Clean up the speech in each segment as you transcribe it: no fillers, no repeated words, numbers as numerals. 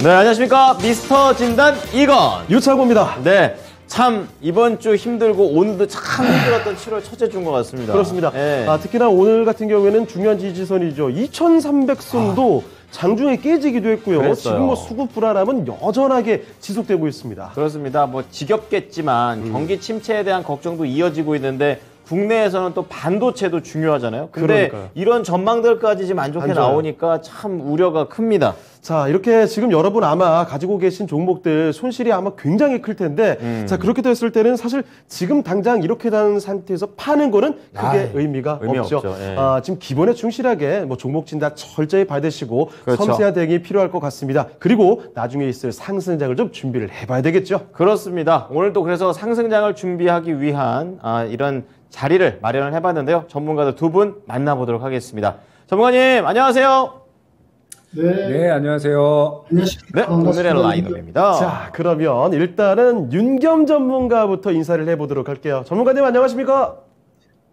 네, 안녕하십니까. 미스터 진단 이건 유창호입니다. 네, 참 이번 주 힘들고 오늘도 참 힘들었던 7월 첫째 주인 것 같습니다. 그렇습니다. 네. 특히나 오늘 같은 경우에는 중요한 지지선이죠. 2300선도 장중에 깨지기도 했고요. 그랬어요. 지금 뭐 수급 불안함은 여전하게 지속되고 있습니다. 그렇습니다. 뭐 지겹겠지만 경기 침체에 대한 걱정도 이어지고 있는데 국내에서는 또 반도체도 중요하잖아요. 근데 그러니까요. 이런 전망들까지 지금 안 좋게 나오니까 참 우려가 큽니다. 자, 이렇게 지금 여러분 아마 가지고 계신 종목들 손실이 아마 굉장히 클 텐데 자, 그렇게 됐을 때는 사실 지금 당장 이렇게 된 상태에서 파는 거는 크게 의미가 없죠. 예. 지금 기본에 충실하게 뭐 종목 진단 철저히 받으시고 그렇죠. 섬세한 대응이 필요할 것 같습니다. 그리고 나중에 있을 상승장을 좀 준비를 해봐야 되겠죠. 그렇습니다. 오늘도 그래서 상승장을 준비하기 위한 이런 자리를 마련을 해봤는데요. 전문가들 두 분 만나보도록 하겠습니다. 전문가님, 안녕하세요. 네, 안녕하세요. 네, 오늘의 라인업입니다. 자, 그러면 일단은 윤겸 전문가부터 인사를 해보도록 할게요. 전문가님 안녕하십니까?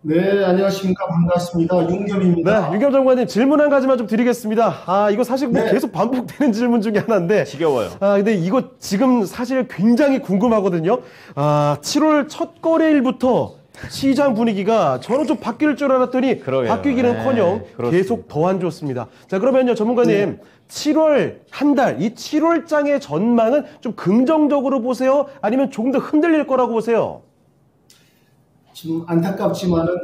네, 안녕하십니까. 반갑습니다. 윤겸입니다. 네, 윤겸 전문가님 질문 한 가지만 좀 드리겠습니다. 이거 사실 뭐 계속 반복되는 질문 중에 하나인데. 지겨워요. 근데 이거 지금 사실 굉장히 궁금하거든요. 7월 첫 거래일부터 시장 분위기가 저는 좀 바뀔 줄 알았더니 그러게요. 바뀌기는커녕 네, 계속 더 안 좋습니다. 자, 그러면요 전문가님 7월 한 달 이 7월장의 전망은 좀 긍정적으로 보세요? 아니면 조금 더 흔들릴 거라고 보세요? 좀 안타깝지만은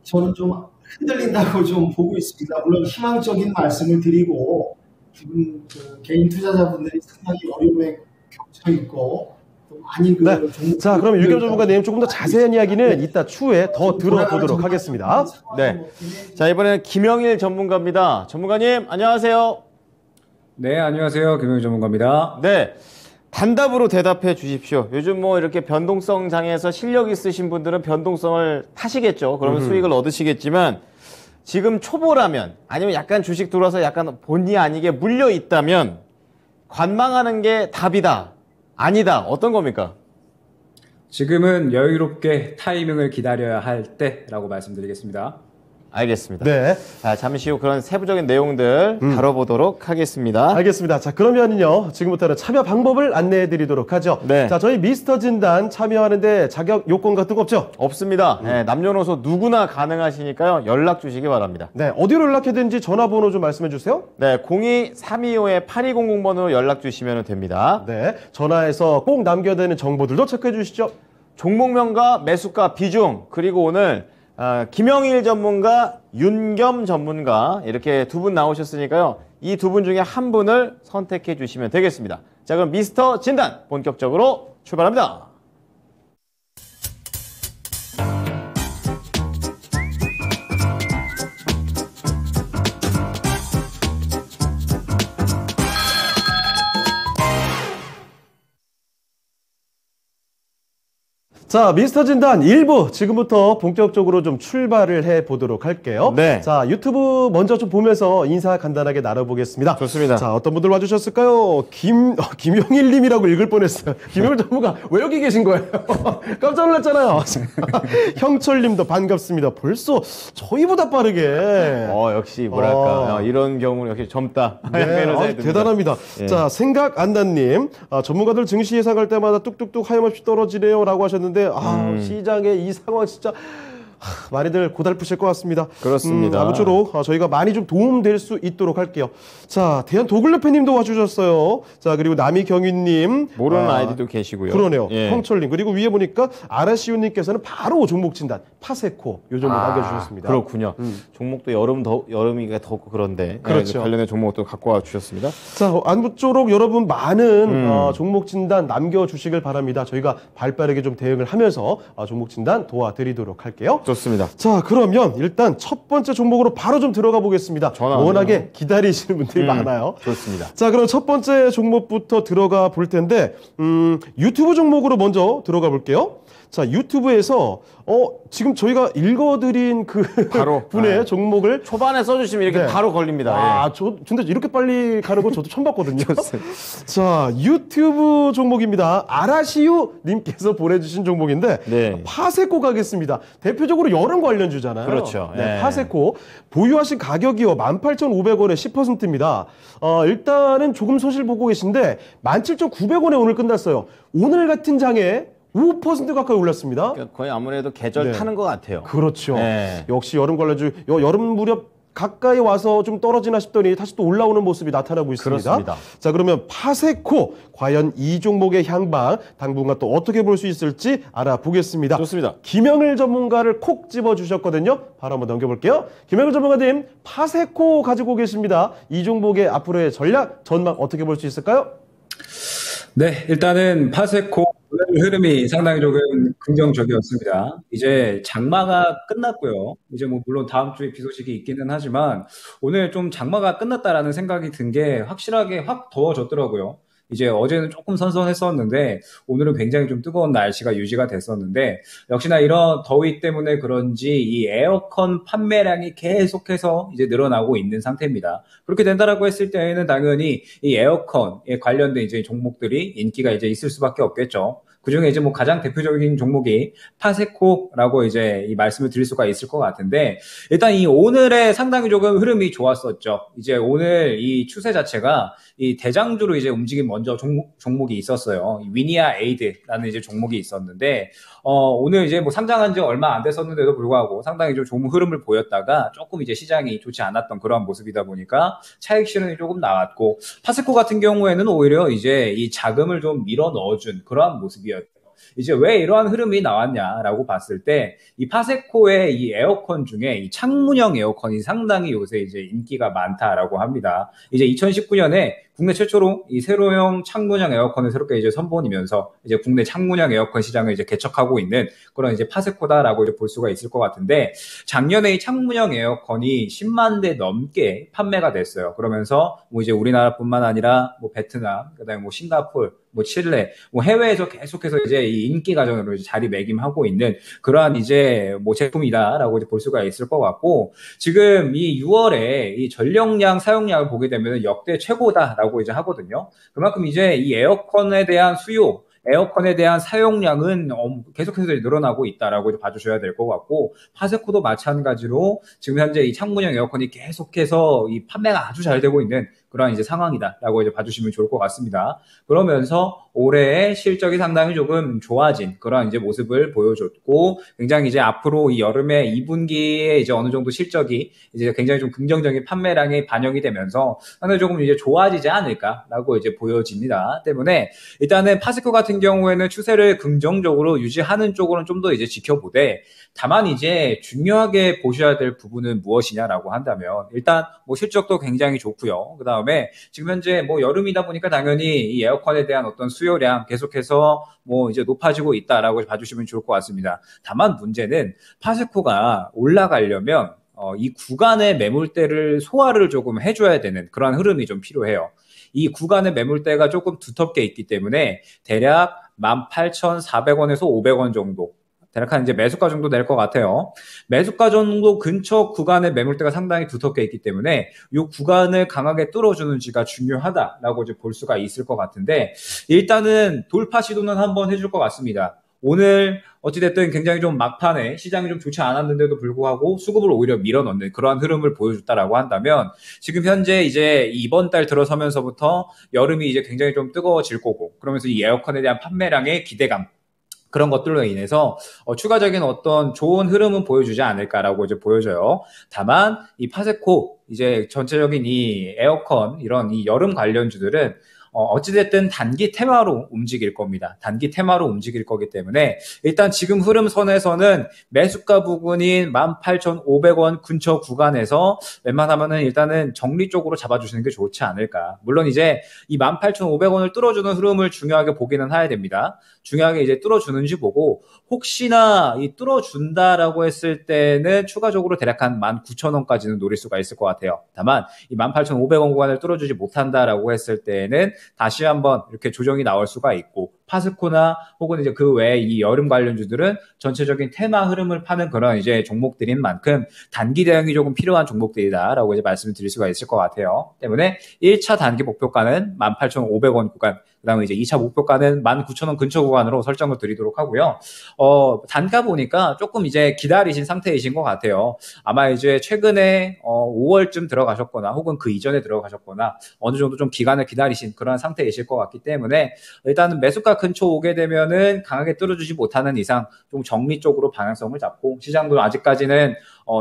저는 좀 흔들린다고 좀 보고 있습니다. 물론 희망적인 말씀을 드리고 지금 개인 투자자분들이 상당히 어려움에 겹쳐 있고 많이 자, 그럼 윤겸 전문가님 조금 더 자세한 이야기는 이따 추후에 더 들어보도록 하겠습니다. 네. 자, 이번에는 김영일 전문가입니다. 전문가님, 안녕하세요. 네, 안녕하세요. 김영일 전문가입니다. 네. 단답으로 대답해 주십시오. 요즘 뭐 이렇게 변동성 장에서 실력 있으신 분들은 변동성을 타시겠죠. 그러면 수익을 얻으시겠지만 지금 초보라면 아니면 약간 주식 들어와서 약간 본의 아니게 물려 있다면 관망하는 게 답이다. 아니다. 어떤 겁니까? 지금은 여유롭게 타이밍을 기다려야 할 때라고 말씀드리겠습니다. 알겠습니다. 네. 자, 잠시 후 그런 세부적인 내용들 다뤄보도록 하겠습니다. 알겠습니다. 자, 그러면요 지금부터는 참여 방법을 안내해 드리도록 하죠. 네. 자, 저희 미스터 진단 참여하는데 자격 요건 같은 거 없죠? 없습니다. 네, 남녀노소 누구나 가능하시니까요. 연락 주시기 바랍니다. 네, 어디로 연락해든지 전화번호 좀 말씀해 주세요. 네, 02-325-8200번으로 연락 주시면 됩니다. 네, 전화해서 꼭 남겨야 되는 정보들도 체크해 주시죠. 종목명과 매수가 비중, 그리고 오늘 김영일 전문가, 윤겸 전문가 이렇게 두 분 나오셨으니까요. 이 두 분 중에 한 분을 선택해 주시면 되겠습니다. 자, 그럼 미스터 진단 본격적으로 출발합니다. 자, 미스터 진단 1부 지금부터 본격적으로 좀 출발을 해 보도록 할게요. 네. 자, 유튜브 먼저 좀 보면서 인사 간단하게 나눠보겠습니다. 좋습니다. 자, 어떤 분들 와주셨을까요? 김영일 님이라고 읽을 뻔했어요. 김영일 전문가 왜 여기 계신 거예요? 깜짝 놀랐잖아요. 형철 님도 반갑습니다. 벌써 저희보다 빠르게. 역시 뭐랄까 이런 경우는 역시 젊다. 네, 대단합니다. 예. 자, 생각 안다님, 전문가들 증시 예상할 때마다 뚝뚝뚝 하염없이 떨어지네요라고 하셨는데, 시장의 이 상황 진짜 많이들 고달프실 것 같습니다. 그렇습니다. 아무쪼록 저희가 많이 좀 도움될 수 있도록 할게요. 자, 대한 도글레페님도 와주셨어요. 자, 그리고 남이경윤님, 모르는 아이디도 계시고요. 그러네요. 예. 형철님, 그리고 위에 보니까 아라시오님께서는 바로 종목 진단 파세코 요 정도 남겨주셨습니다. 그렇군요. 종목도 여름이가 덥고 그런데 그렇죠. 관련된 종목도 갖고 와 주셨습니다. 자, 아무쪼록 여러분 많은 종목 진단 남겨주시길 바랍니다. 저희가 발빠르게 좀 대응을 하면서 종목 진단 도와드리도록 할게요. 좋습니다. 자, 그러면 일단 첫 번째 종목으로 바로 좀 들어가 보겠습니다. 워낙에 기다리시는 분들이 많아요. 좋습니다. 자, 그럼 첫 번째 종목부터 들어가 볼 텐데 유튜브 종목으로 먼저 들어가 볼게요. 자, 유튜브에서 지금 저희가 읽어드린 그 바로. 분의 종목을 초반에 써주시면 이렇게 네. 바로 걸립니다. 예. 근데 이렇게 빨리 가는 거 저도 처음 봤거든요. 자, 유튜브 종목입니다. 아라시유 님께서 보내주신 종목인데, 네. 파세코 가겠습니다. 대표적으로 여름 관련주잖아요. 그렇죠. 네, 예. 파세코. 보유하신 가격이요, 18,500원에 10%입니다. 일단은 조금 소실 보고 계신데, 17,900원에 오늘 끝났어요. 오늘 같은 장에 5% 가까이 올랐습니다. 그러니까 거의 아무래도 계절 네. 타는 것 같아요. 그렇죠. 네. 역시 여름 관련주, 여름 무렵 가까이 와서 좀 떨어지나 싶더니 다시 또 올라오는 모습이 나타나고 있습니다. 그렇습니다. 자, 그러면 파세코, 과연 이 종목의 향방 당분간 또 어떻게 볼 수 있을지 알아보겠습니다. 좋습니다. 김영일 전문가를 콕 집어주셨거든요. 바로 한번 넘겨볼게요. 김영일 전문가님, 파세코 가지고 계십니다. 이 종목의 앞으로의 전략, 전망 어떻게 볼 수 있을까요? 네, 일단은 파세코 오늘 흐름이 상당히 조금 긍정적이었습니다. 이제 장마가 끝났고요. 이제 뭐 물론 다음 주에 비 소식이 있기는 하지만 오늘 좀 장마가 끝났다라는 생각이 든 게 확실하게 확 더워졌더라고요. 이제 어제는 조금 선선했었는데 오늘은 굉장히 좀 뜨거운 날씨가 유지가 됐었는데 역시나 이런 더위 때문에 그런지 이 에어컨 판매량이 계속해서 이제 늘어나고 있는 상태입니다. 그렇게 된다라고 했을 때에는 당연히 이 에어컨에 관련된 이제 종목들이 인기가 이제 있을 수밖에 없겠죠. 그중에 이제 뭐 가장 대표적인 종목이 파세코라고 이제 이 말씀을 드릴 수가 있을 것 같은데 일단 이 오늘의 상당히 조금 흐름이 좋았었죠. 이제 오늘 이 추세 자체가 이 대장주로 이제 움직인 먼저 종목이 있었어요. 위니아 에이드라는 이제 종목이 있었는데 오늘 이제 뭐 상장한 지 얼마 안 됐었는데도 불구하고 상당히 좀 좋은 흐름을 보였다가 조금 이제 시장이 좋지 않았던 그런 모습이다 보니까 차익 실현이 조금 나왔고 파세코 같은 경우에는 오히려 이제 이 자금을 좀 밀어 넣어준 그러한 모습이었죠. 이제 왜 이러한 흐름이 나왔냐라고 봤을 때 이 파세코의 이 에어컨 중에 이 창문형 에어컨이 상당히 요새 이제 인기가 많다라고 합니다. 이제 2019년에 국내 최초로 이 세로형 창문형 에어컨을 새롭게 이제 선보이면서 이제 국내 창문형 에어컨 시장을 이제 개척하고 있는 그런 이제 파세코다라고 이제 볼 수가 있을 것 같은데 작년에 이 창문형 에어컨이 10만 대 넘게 판매가 됐어요. 그러면서 뭐 이제 우리나라뿐만 아니라 뭐 베트남, 그다음에 뭐 싱가포르, 뭐 칠레, 뭐 해외에서 계속해서 이제 이 인기 가전으로 이제 자리매김하고 있는 그러한 이제 뭐 제품이다라고 이제 볼 수가 있을 것 같고 지금 이 6월에 이 전력량 사용량을 보게 되면 역대 최고다라고 이제 하거든요. 그만큼 이제 이 에어컨에 대한 수요 에어컨에 대한 사용량은 계속해서 늘어나고 있다라고 봐주셔야 될 것 같고 파세코도 마찬가지로 지금 현재 이 창문형 에어컨이 계속해서 이 판매가 아주 잘 되고 있는 그런 이제 상황이다라고 이제 봐주시면 좋을 것 같습니다. 그러면서 올해의 실적이 상당히 조금 좋아진 그런 이제 모습을 보여줬고 굉장히 이제 앞으로 이 여름에 2분기에 이제 어느 정도 실적이 이제 굉장히 좀 긍정적인 판매량에 반영이 되면서 상당히 조금 이제 좋아지지 않을까라고 이제 보여집니다. 때문에 일단은 파세코 같은 경우에는 추세를 긍정적으로 유지하는 쪽으로는 좀 더 이제 지켜보되 다만 이제 중요하게 보셔야 될 부분은 무엇이냐라고 한다면 일단 뭐 실적도 굉장히 좋고요. 그 다음에 지금 현재 뭐 여름이다 보니까 당연히 이 에어컨에 대한 어떤 수요량 계속해서 뭐 이제 높아지고 있다라고 봐주시면 좋을 것 같습니다. 다만 문제는 파세코가 올라가려면 이 구간의 매물대를 소화를 조금 해줘야 되는 그런 흐름이 좀 필요해요. 이 구간의 매물대가 조금 두텁게 있기 때문에 대략 18,400원에서 500원 정도 대략 한 이제 매수가 정도 될 것 같아요. 매수가 정도 근처 구간의 매물대가 상당히 두텁게 있기 때문에 이 구간을 강하게 뚫어주는지가 중요하다라고 이제 볼 수가 있을 것 같은데 일단은 돌파 시도는 한번 해줄 것 같습니다. 오늘 어찌됐든 굉장히 좀 막판에 시장이 좀 좋지 않았는데도 불구하고 수급을 오히려 밀어넣는 그러한 흐름을 보여줬다라고 한다면 지금 현재 이제 이번 달 들어서면서부터 여름이 이제 굉장히 좀 뜨거워질 거고 그러면서 이 에어컨에 대한 판매량의 기대감 그런 것들로 인해서 추가적인 어떤 좋은 흐름은 보여주지 않을까라고 이제 보여져요. 다만 이 파세코 이제 전체적인 이 에어컨 이런 이 여름 관련주들은 어찌됐든 단기 테마로 움직일 겁니다. 단기 테마로 움직일 거기 때문에 일단 지금 흐름선에서는 매수가 부근인 18,500원 근처 구간에서 웬만하면은 일단은 정리 쪽으로 잡아주시는 게 좋지 않을까. 물론 이제 이 18,500원을 뚫어주는 흐름을 중요하게 보기는 해야 됩니다. 중요하게 이제 뚫어주는지 보고 혹시나 이 뚫어준다라고 했을 때는 추가적으로 대략 한 19,000원까지는 노릴 수가 있을 것 같아요. 다만 이 18,500원 구간을 뚫어주지 못한다라고 했을 때는 다시 한번 이렇게 조정이 나올 수가 있고 파스코나 혹은 이제 그 외에 이 여름 관련주들은 전체적인 테마 흐름을 파는 그런 이제 종목들인 만큼 단기 대응이 조금 필요한 종목들이다라고 이제 말씀을 드릴 수가 있을 것 같아요. 때문에 1차 단기 목표가는 18,500원 구간, 그다음에 이제 2차 목표가는 19,000원 근처 구간으로 설정을 드리도록 하고요. 단가 보니까 조금 이제 기다리신 상태이신 것 같아요. 아마 이제 최근에 5월쯤 들어가셨거나 혹은 그 이전에 들어가셨거나 어느 정도 좀 기간을 기다리신 그런 상태이실 것 같기 때문에 일단은 매수가 근처 오게 되면은 강하게 뚫어주지 못하는 이상 좀 정리 쪽으로 방향성을 잡고, 시장도 아직까지는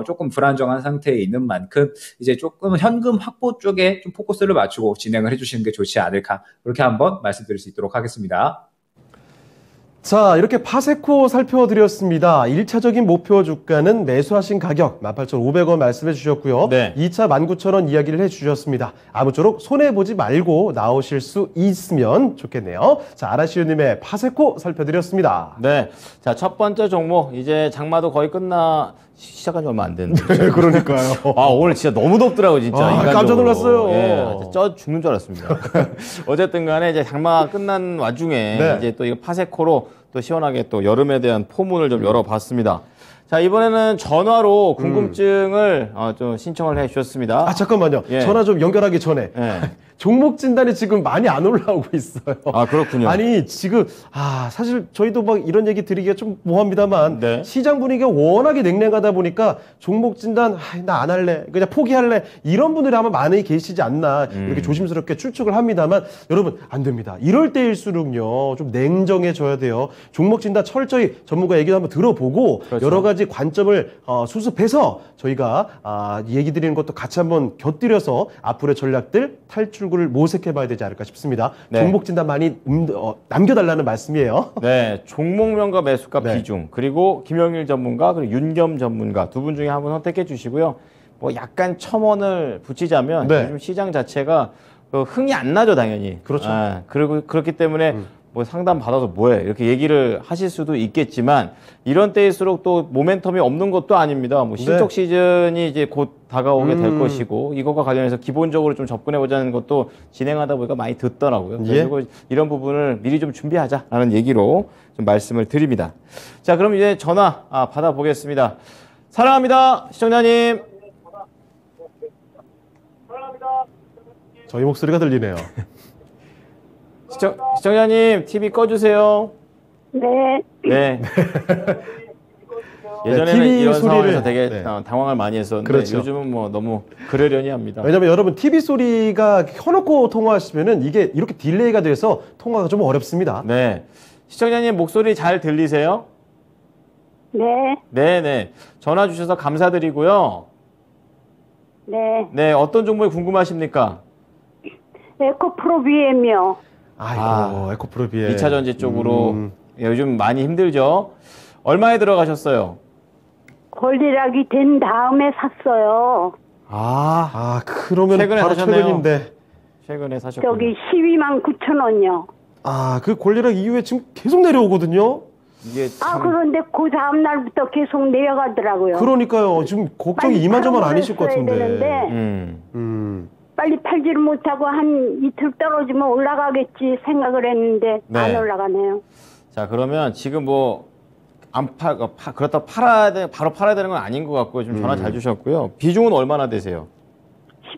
조금 불안정한 상태에 있는 만큼 이제 조금 현금 확보 쪽에 좀 포커스를 맞추고 진행을 해주시는 게 좋지 않을까, 그렇게 한번 말씀드릴 수 있도록 하겠습니다. 자, 이렇게 파세코 살펴드렸습니다. 1차적인 목표 주가는 매수하신 가격 18,500원 말씀해 주셨고요. 네. 2차 19,000원 이야기를 해 주셨습니다. 아무쪼록 손해보지 말고 나오실 수 있으면 좋겠네요. 자, 아라시오님의 파세코 살펴드렸습니다. 네. 자, 첫 번째 종목. 이제 장마도 거의 시작한 지 얼마 안 됐는데. 그러니까요. 아, 오늘 진짜 너무 덥더라고요, 진짜. 아, 인간적으로. 깜짝 놀랐어요. 예, 쪄 죽는 줄 알았습니다. 어쨌든 간에 이제 장마가 끝난 와중에 네. 이제 또 이거 파세코로 또 시원하게 또 여름에 대한 포문을 좀 열어봤습니다. 자, 이번에는 전화로 궁금증을 좀 신청을 해 주셨습니다. 아, 잠깐만요. 예. 전화 좀 연결하기 전에. 예. 종목 진단이 지금 많이 안 올라오고 있어요. 아, 그렇군요. 아니, 지금, 사실 저희도 막 이런 얘기 드리기가 좀 뭐합니다만, 네. 시장 분위기가 워낙에 냉랭하다 보니까 종목 진단, 나 안 할래. 그냥 포기할래. 이런 분들이 아마 많이 계시지 않나. 이렇게 조심스럽게 추측을 합니다만, 여러분, 안 됩니다. 이럴 때일수록요, 좀 냉정해져야 돼요. 종목 진단 철저히 전문가 얘기도 한번 들어보고, 그렇죠. 여러 가지 관점을 수습해서 저희가 얘기 드리는 것도 같이 한번 곁들여서 앞으로의 전략들, 탈출구를 모색해봐야 되지 않을까 싶습니다. 네. 종목 진단 많이 남겨달라는 말씀이에요. 네, 종목명과 매수가 네. 비중, 그리고 김영일 전문가, 그리고 윤겸 전문가 두 분 중에 한 분 선택해 주시고요. 뭐 약간 첨언을 붙이자면 네. 요즘 시장 자체가 흥이 안 나죠, 당연히. 그렇죠. 그리고 그렇기 때문에 뭐 상담 받아서 뭐해 이렇게 얘기를 하실 수도 있겠지만, 이런 때일수록 또 모멘텀이 없는 것도 아닙니다. 뭐 실적 시즌이 이제 곧 다가오게 될 것이고, 이것과 관련해서 기본적으로 좀 접근해 보자는 것도 진행하다 보니까 많이 듣더라고요. 예. 그리고 이런 부분을 미리 좀 준비하자라는 얘기로 좀 말씀을 드립니다. 자, 그럼 이제 전화 받아보겠습니다. 사랑합니다, 시청자님. 저희 목소리가 들리네요. 시청자님, TV 꺼주세요. 네. 네. 예전에는 TV 이런 소리를- 상황에서 되게 네. 당황을 많이 했었는데, 그렇죠. 요즘은 뭐 너무 그러려니 합니다. 왜냐면 여러분 TV 소리가 켜놓고 통화하시면은 이게 이렇게 딜레이가 돼서 통화가 좀 어렵습니다. 네. 시청자님 목소리 잘 들리세요? 네. 네네. 전화 주셔서 감사드리고요. 네. 네, 어떤 종목이 궁금하십니까? 에코프로비엠이요. 아이고, 에코프로비에. 2차 전지 쪽으로 요즘 많이 힘들죠? 얼마에 들어가셨어요? 권리락이 된 다음에 샀어요. 그러면 최근에 바로 사셨네요. 최근인데. 최근에 사셨군요. 저기 129,000원이요. 그 권리락 이후에 지금 계속 내려오거든요. 이게 참 그런데 그 다음 날부터 계속 내려가더라고요. 그러니까 지금 걱정이 빨리 이만저만 팔아버렸어야 아니실 것 같은데. 되는데 빨리 팔지를 못하고 한 이틀 떨어지면 올라가겠지 생각을 했는데 네. 안 올라가네요. 자, 그러면 지금 뭐 그렇다고 바로 팔아야 되는 건 아닌 것 같고요. 지금 전화 잘 주셨고요. 비중은 얼마나 되세요?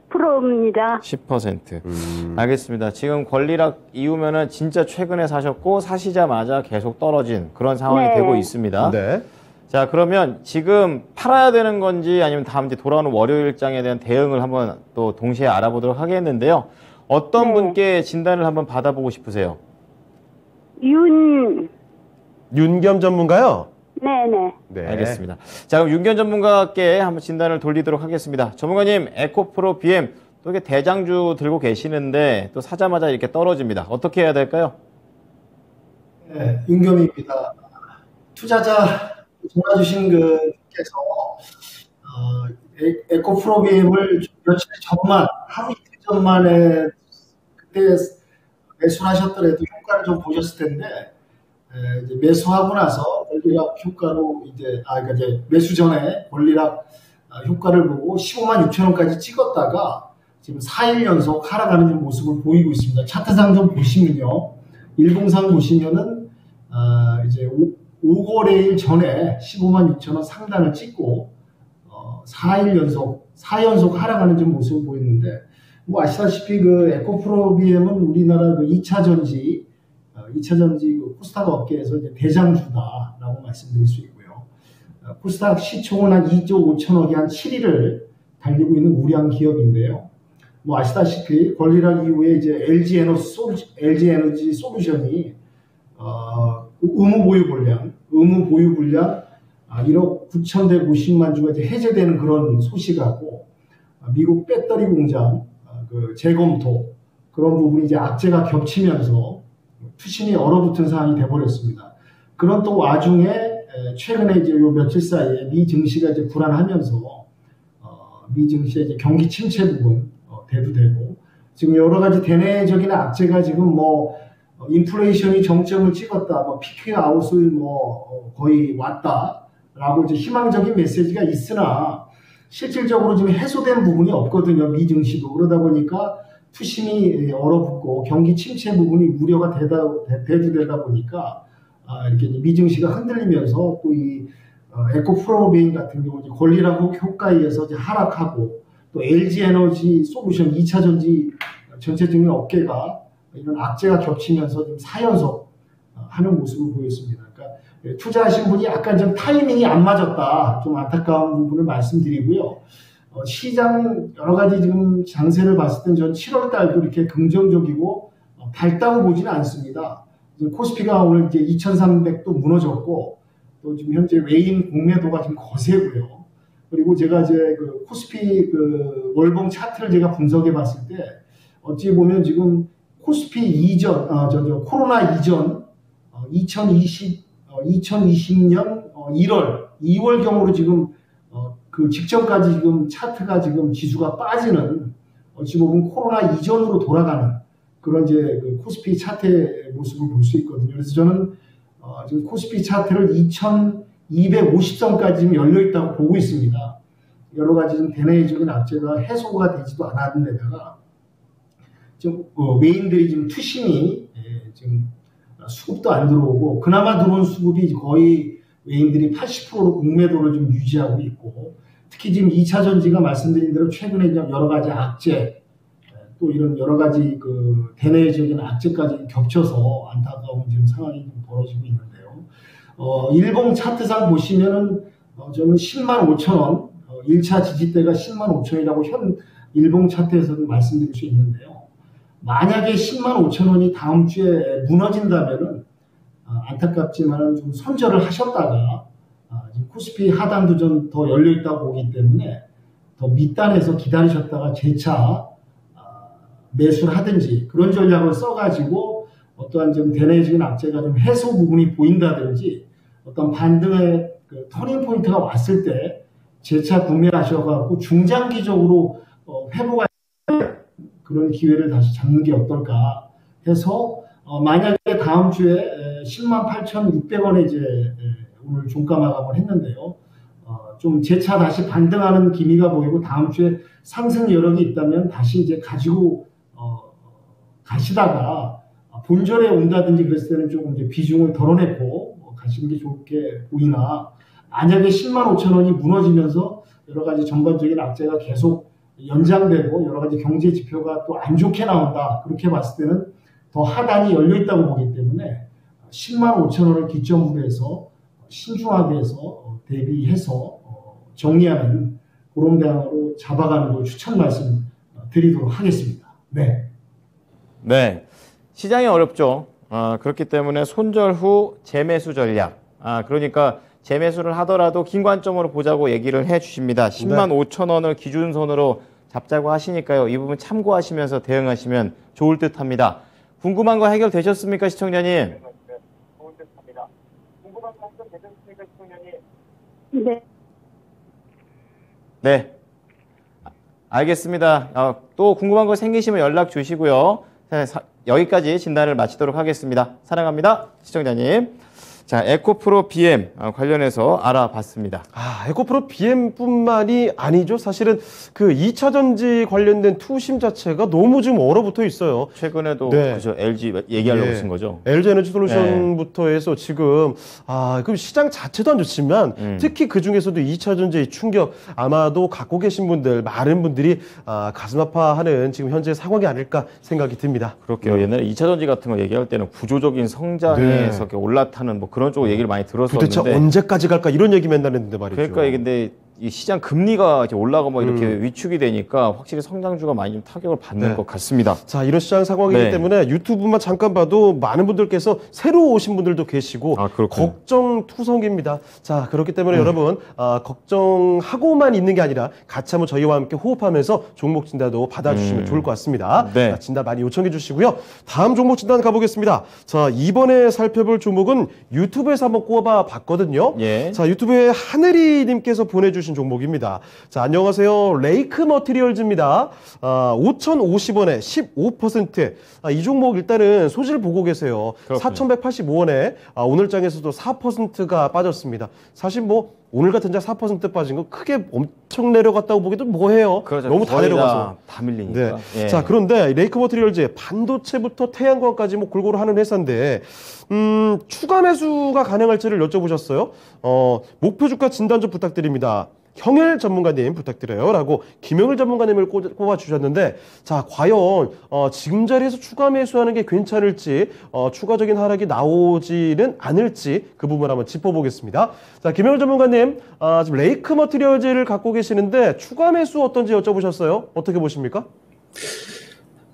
10%입니다. 10%. 알겠습니다. 지금 권리락 이후면은 진짜 최근에 사셨고, 사시자마자 계속 떨어진 그런 상황이 네. 되고 있습니다. 네. 자, 그러면 지금 팔아야 되는 건지 아니면 다음 이제 돌아오는 월요일장에 대한 대응을 한번 또 동시에 알아보도록 하겠는데요. 어떤 네. 분께 진단을 한번 받아보고 싶으세요? 윤겸 전문가요? 네네. 네. 알겠습니다. 자, 그럼 윤견 전문가께 한번 진단을 돌리도록 하겠습니다. 전문가님, 에코프로 BM 또 이게 대장주 들고 계시는데 또 사자마자 이렇게 떨어집니다. 어떻게 해야 될까요? 네, 윤겸입니다. 투자자 전화 주신 분께서 에코프로비엠을 며칠 전만, 하루 이틀 전만에 그때 매수를 하셨더라도 효과를 좀 보셨을 텐데, 이제 매수하고 나서 권리락 효과로 그러니까 이제 매수 전에 권리락 효과를 보고 15만 6천 원까지 찍었다가 지금 4일 연속 하락하는 모습을 보이고 있습니다. 차트상 좀 보시면요. 일봉상 보시면은 이제 5거래일 전에 15만 6천 원 상단을 찍고 4연속 하락하는 좀 모습을 보였는데, 뭐 아시다시피 그 에코프로비엠은 우리나라 그 2차 전지 그 코스닥 업계에서 이제 대장주다라고 말씀드릴 수 있고요. 코스닥 시총은 한 2조 5천억이 한 7위를 달리고 있는 우량 기업인데요. 뭐 아시다시피 권리락 이후에 이제 LG 에너지 솔루션이 의무 보유 불량 1억 9,150만 주가 이제 해제되는 그런 소식하고, 미국 배터리 공장 그 재검토 그런 부분이 이제 악재가 겹치면서 투신이 얼어붙은 상황이 돼버렸습니다. 그런 또 와중에 최근에 이제 요 며칠 사이에 미 증시가 이제 불안하면서 미 증시의 이제 경기 침체 부분 대두되고, 지금 여러 가지 대내적인 악재가 지금 뭐 인플레이션이 정점을 찍었다, 뭐 피크 아웃을 뭐 거의 왔다라고 이제 희망적인 메시지가 있으나 실질적으로 지금 해소된 부분이 없거든요. 미 증시도. 그러다 보니까 투심이 얼어붙고 경기 침체 부분이 우려가 대두되다 보니까 이렇게 미 증시가 흔들리면서 또 이 에코프로베인 같은 경우 권리락 효과에 의해서 이제 하락하고, 또 LG 에너지 솔루션 2차 전지 전체적인 업계가 이런 악재가 겹치면서 좀 4연속 하는 모습을 보였습니다. 그러니까 투자하신 분이 약간 좀 타이밍이 안 맞았다, 좀 안타까운 부분을 말씀드리고요. 시장 여러 가지 지금 장세를 봤을 땐 전 7월 달도 이렇게 긍정적이고 밝다고 보지는 않습니다. 코스피가 오늘 이제 2,300도 무너졌고, 또 지금 현재 외인 공매도가 지금 거세고요. 그리고 제가 이제 그 코스피 그 월봉 차트를 제가 분석해 봤을 때, 어찌 보면 지금 코스피 이전, 코로나 이전 2020년 2월 경으로 지금 그 직전까지 지금 차트가 지금 지수가 빠지는, 어찌 보면 코로나 이전으로 돌아가는 그런 이제 그 코스피 차트의 모습을 볼 수 있거든요. 그래서 저는 지금 코스피 차트를 2,250선까지 지금 열려 있다고 보고 있습니다. 여러 가지 좀 대내적인 악재가 해소가 되지도 않았는 데다가 좀 외인들이 지금 투심이 지금 수급도 안 들어오고, 그나마 들어온 수급이 거의 외인들이 80%로 공매도를 좀 유지하고 있고, 특히 지금 2차 전지가 말씀드린 대로 최근에 여러 가지 악재, 또 이런 여러 가지 그 대내적인 악재까지 겹쳐서 안타까운 지금 상황이 좀 벌어지고 있는데요. 일봉 차트상 보시면은 저는 10만 5천 원, 1차 지지대가 10만 5천이라고 현 일봉 차트에서는 말씀드릴 수 있는데요. 만약에 10만 5천 원이 다음 주에 무너진다면은 안타깝지만 좀 손절을 하셨다가 지금 코스피 하단도 좀 더 열려 있다고 보기 때문에 더 밑단에서 기다리셨다가 재차 매수를 하든지 그런 전략을 써가지고 어떠한 좀 대내적인 악재가 좀 해소 부분이 보인다든지, 어떤 반등의 그 터닝 포인트가 왔을 때 재차 구매하셔갖고 중장기적으로 회복할 그런 기회를 다시 잡는 게 어떨까 해서, 만약에 다음 주에 108,600원에 이제 오늘 종가 마감을 했는데요. 좀 재차 다시 반등하는 기미가 보이고 다음 주에 상승 여력이 있다면 다시 이제 가지고 가시다가 본전에 온다든지 그랬을 때는 조금 이제 비중을 덜어냈고 가시는 게 좋게 보이나, 만약에 10만 5천 원이 무너지면서 여러 가지 전반적인 악재가 계속 연장되고 여러 가지 경제 지표가 또 안 좋게 나온다, 그렇게 봤을 때는 더 하단이 열려 있다고 보기 때문에 10만 5천 원을 기점으로 해서 신중하게 해서 대비해서 정리하는 그런 방향으로 잡아가는 걸 추천 말씀 드리도록 하겠습니다. 네. 네. 시장이 어렵죠. 그렇기 때문에 손절 후 재매수 전략. 그러니까 재매수를 하더라도 긴 관점으로 보자고 얘기를 해 주십니다. 10만 5천 원을 기준선으로 잡자고 하시니까요. 이 부분 참고하시면서 대응하시면 좋을 듯 합니다. 궁금한 거 해결되셨습니까, 시청자님? 네. 네. 알겠습니다. 또 궁금한 거 생기시면 연락 주시고요. 여기까지 진단을 마치도록 하겠습니다. 사랑합니다, 시청자님. 자, 에코프로 BM 관련해서 알아봤습니다. 에코프로 BM뿐만이 아니죠. 사실은 그 2차 전지 관련된 투심 자체가 너무 지금 얼어붙어 있어요. 최근에도 네. 그죠, LG 얘기하려고 쓴 거죠. LG 에너지 솔루션부터 해서 지금 그 시장 자체도 안 좋지만 특히 그 중에서도 2차 전지의 충격 아마도 갖고 계신 분들 많은 분들이 가슴 아파하는 지금 현재 상황이 아닐까 생각이 듭니다. 그렇게요. 옛날에 2차 전지 같은 거 얘기할 때는 구조적인 성장에서 이렇게 올라타는 뭐 그런 쪽 얘기를 많이 들었었는데 도대체 언제까지 갈까 이런 얘기 맨날 했는데 말이죠. 그러니까 근데 이 시장 금리가 이제 올라가고 이렇게 위축이 되니까 확실히 성장주가 많이 좀 타격을 받는 것 같습니다. 자, 이런 시장 상황이기 때문에 유튜브만 잠깐 봐도 많은 분들께서 새로 오신 분들도 계시고 걱정투성입니다. 자, 그렇기 때문에 여러분 걱정하고만 있는 게 아니라 같이 한번 저희와 함께 호흡하면서 종목 진단도 받아주시면 좋을 것 같습니다. 자, 진단 많이 요청해 주시고요. 다음 종목 진단 가보겠습니다. 자, 이번에 살펴볼 종목은 유튜브에서 한번 꼽아 봤거든요. 자, 유튜브에 하늘이님께서 보내주신 종목입니다. 자, 안녕하세요. 레이크 머티리얼즈입니다. 5,050원에 15%. 이 종목 일단은 소지를 보고 계세요. 4,185원에 오늘 장에서도 4%가 빠졌습니다. 사실 뭐 오늘 같은 장 4% 빠진 거 크게 엄청 내려갔다고 보기도 뭐해요. 그렇죠. 너무 다 내려가서. 다 밀리니까. 자, 그런데 레이크 머티리얼즈 반도체부터 태양광까지 뭐 골고루 하는 회사인데 추가 매수가 가능할지를 여쭤보셨어요. 목표 주가 진단 좀 부탁드립니다. 형일 전문가님 부탁드려요 라고 김영일 전문가님을 꼽아주셨는데, 자, 과연 지금 자리에서 추가 매수하는 게 괜찮을지 추가적인 하락이 나오지는 않을지 그 부분을 한번 짚어보겠습니다. 자, 김영일 전문가님, 지금 레이크 머티리얼즈를 갖고 계시는데 추가 매수 어떤지 여쭤보셨어요. 어떻게 보십니까?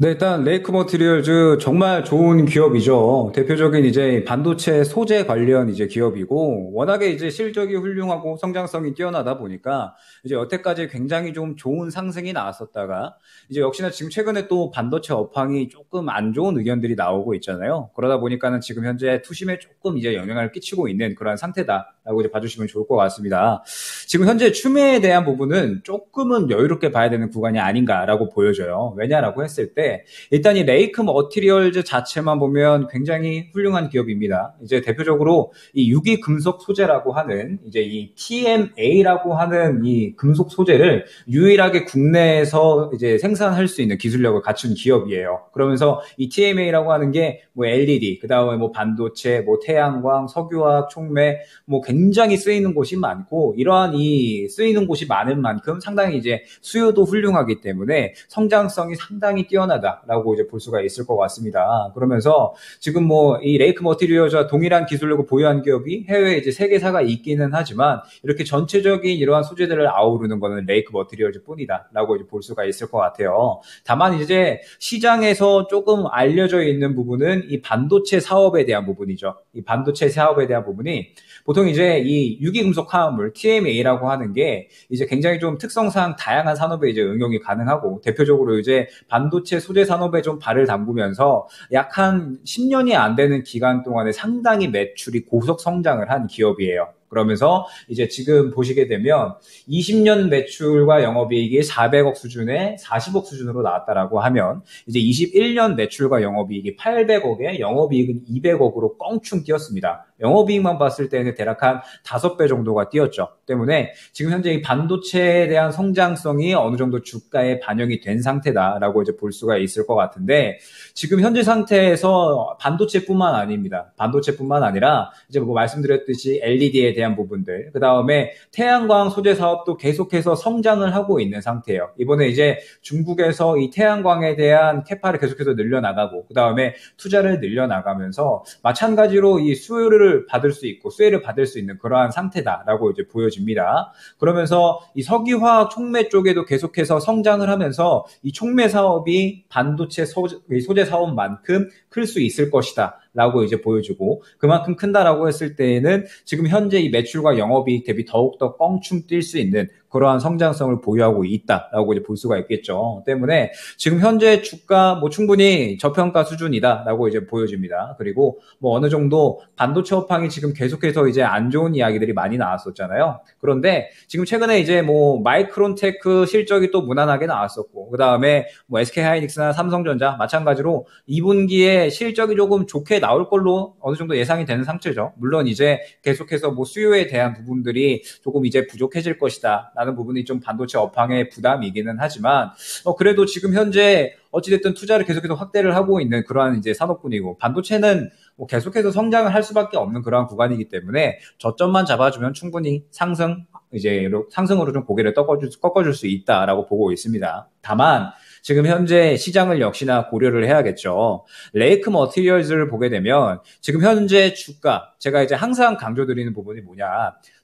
네, 일단 레이크 머티리얼즈 정말 좋은 기업이죠. 대표적인 이제 반도체 소재 관련 이제 기업이고, 워낙에 이제 실적이 훌륭하고 성장성이 뛰어나다 보니까 이제 여태까지 굉장히 좀 좋은 상승이 나왔었다가 이제 역시나 지금 최근에 또 반도체 업황이 조금 안 좋은 의견들이 나오고 있잖아요. 그러다 보니까는 지금 현재 투심에 조금 이제 영향을 끼치고 있는 그런 상태다라고 이제 봐주시면 좋을 것 같습니다. 지금 현재 추매에 대한 부분은 조금은 여유롭게 봐야 되는 구간이 아닌가라고 보여져요. 왜냐라고 했을 때 일단 이 레이크 머티리얼즈 자체만 보면 굉장히 훌륭한 기업입니다. 이제 대표적으로 이 유기 금속 소재라고 하는 이제 이 TMA라고 하는 이 금속 소재를 유일하게 국내에서 이제 생산할 수 있는 기술력을 갖춘 기업이에요. 그러면서 이 TMA라고 하는 게 뭐 LED, 그다음에 뭐 반도체, 뭐 태양광, 석유화학, 촉매 뭐 굉장히 쓰이는 곳이 많고, 이러한 이 쓰이는 곳이 많은 만큼 상당히 이제 수요도 훌륭하기 때문에 성장성이 상당히 뛰어나다라고 이제 볼 수가 있을 것 같습니다. 그러면서 지금 뭐 이 레이크 머티리얼즈와 동일한 기술력을 보유한 기업이 해외에 이제 3개사가 있기는 하지만 이렇게 전체적인 이러한 소재들을 아우르는 거는 레이크 머티리얼즈 뿐이다라고 이제 볼 수가 있을 것 같아요. 다만 이제 시장에서 조금 알려져 있는 부분은 이 반도체 사업에 대한 부분이죠. 이 반도체 사업에 대한 부분이 보통 이제 이 유기금속 화합물 TMA라고 하는 게 이제 굉장히 좀 특성상 다양한 산업에 이제 응용이 가능하고, 대표적으로 이제 반도체 소재 산업에 좀 발을 담그면서 약 한 10년이 안 되는 기간 동안에 상당히 매출이 고속 성장을 한 기업이에요. 그러면서 이제 지금 보시게 되면 20년 매출과 영업이익이 400억 수준에 40억 수준으로 나왔다라고 하면 이제 21년 매출과 영업이익이 800억에 영업이익은 200억으로 껑충 뛰었습니다. 영업이익만 봤을 때는 대략 한 5배 정도가 뛰었죠. 때문에 지금 현재 이 반도체에 대한 성장성이 어느 정도 주가에 반영이 된 상태다라고 이제 볼 수가 있을 것 같은데, 지금 현재 상태에서 반도체뿐만 아닙니다. 반도체뿐만 아니라 이제 뭐 말씀드렸듯이 LED에 대한 부분들, 그 다음에 태양광 소재 사업도 계속해서 성장을 하고 있는 상태예요. 이번에 이제 중국에서 이 태양광에 대한 캐파를 계속해서 늘려나가고, 그 다음에 투자를 늘려나가면서 마찬가지로 이 수혜를 받을 수 있고 수혜를 받을 수 있는 그러한 상태다라고 이제 보여집니다. 그러면서 이 석유화학 촉매 쪽에도 계속해서 성장을 하면서 이 촉매 사업이 반도체 소재 사업만큼 클 수 있을 것이다 라고 이제 보여주고, 그만큼 큰다라고 했을 때에는 지금 현재 이 매출과 영업이익 대비 더욱더 껑충 뛸 수 있는 그러한 성장성을 보유하고 있다라고 이제 볼 수가 있겠죠. 때문에 지금 현재 주가 뭐 충분히 저평가 수준이다라고 이제 보여집니다. 그리고 뭐 어느 정도 반도체 업황이 지금 계속해서 이제 안 좋은 이야기들이 많이 나왔었잖아요. 그런데 지금 최근에 이제 뭐 마이크론테크 실적이 또 무난하게 나왔었고, 그 다음에 뭐 SK 하이닉스나 삼성전자 마찬가지로 2분기에 실적이 조금 좋게 나올 걸로 어느 정도 예상이 되는 상태죠. 물론 이제 계속해서 뭐 수요에 대한 부분들이 조금 이제 부족해질 것이다 라는 부분이 좀 반도체 업황의 부담이기는 하지만 그래도 지금 현재 어찌됐든 투자를 계속해서 확대를 하고 있는 그러한 이제 산업군이고 반도체는 뭐 계속해서 성장을 할 수밖에 없는 그러한 구간이기 때문에 저점만 잡아주면 충분히 상승으로 좀 고개를 꺾어줄 수 있다라고 보고 있습니다. 다만 지금 현재 시장을 역시나 고려를 해야겠죠. 레이크 머티리얼즈를 보게 되면 지금 현재 주가, 제가 이제 항상 강조드리는 부분이 뭐냐,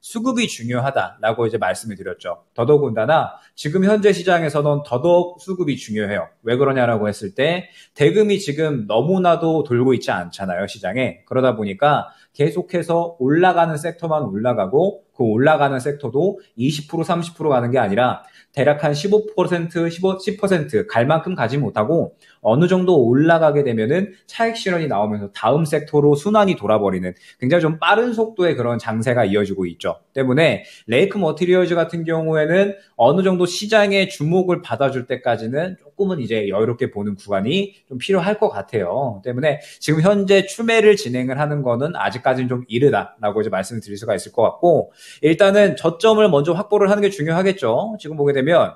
수급이 중요하다라고 이제 말씀을 드렸죠. 더더군다나 지금 현재 시장에서는 더더욱 수급이 중요해요. 왜 그러냐라고 했을 때 대금이 지금 너무나도 돌고 있지 않잖아요, 시장에. 그러다 보니까 계속해서 올라가는 섹터만 올라가고 그 올라가는 섹터도 20% 30% 가는 게 아니라 대략 한 15%, 10% 갈 만큼 가지 못하고 어느 정도 올라가게 되면은 차익 실현이 나오면서 다음 섹터로 순환이 돌아버리는 굉장히 좀 빠른 속도의 그런 장세가 이어지고 있죠. 때문에 레이크 머티리얼즈 같은 경우에는 어느 정도 시장의 주목을 받아줄 때까지는 조금은 이제 여유롭게 보는 구간이 좀 필요할 것 같아요. 때문에 지금 현재 추매를 진행을 하는 거는 아직까지는 좀 이르다라고 이제 말씀을 드릴 수가 있을 것 같고 일단은 저점을 먼저 확보를 하는 게 중요하겠죠. 지금 보게 되면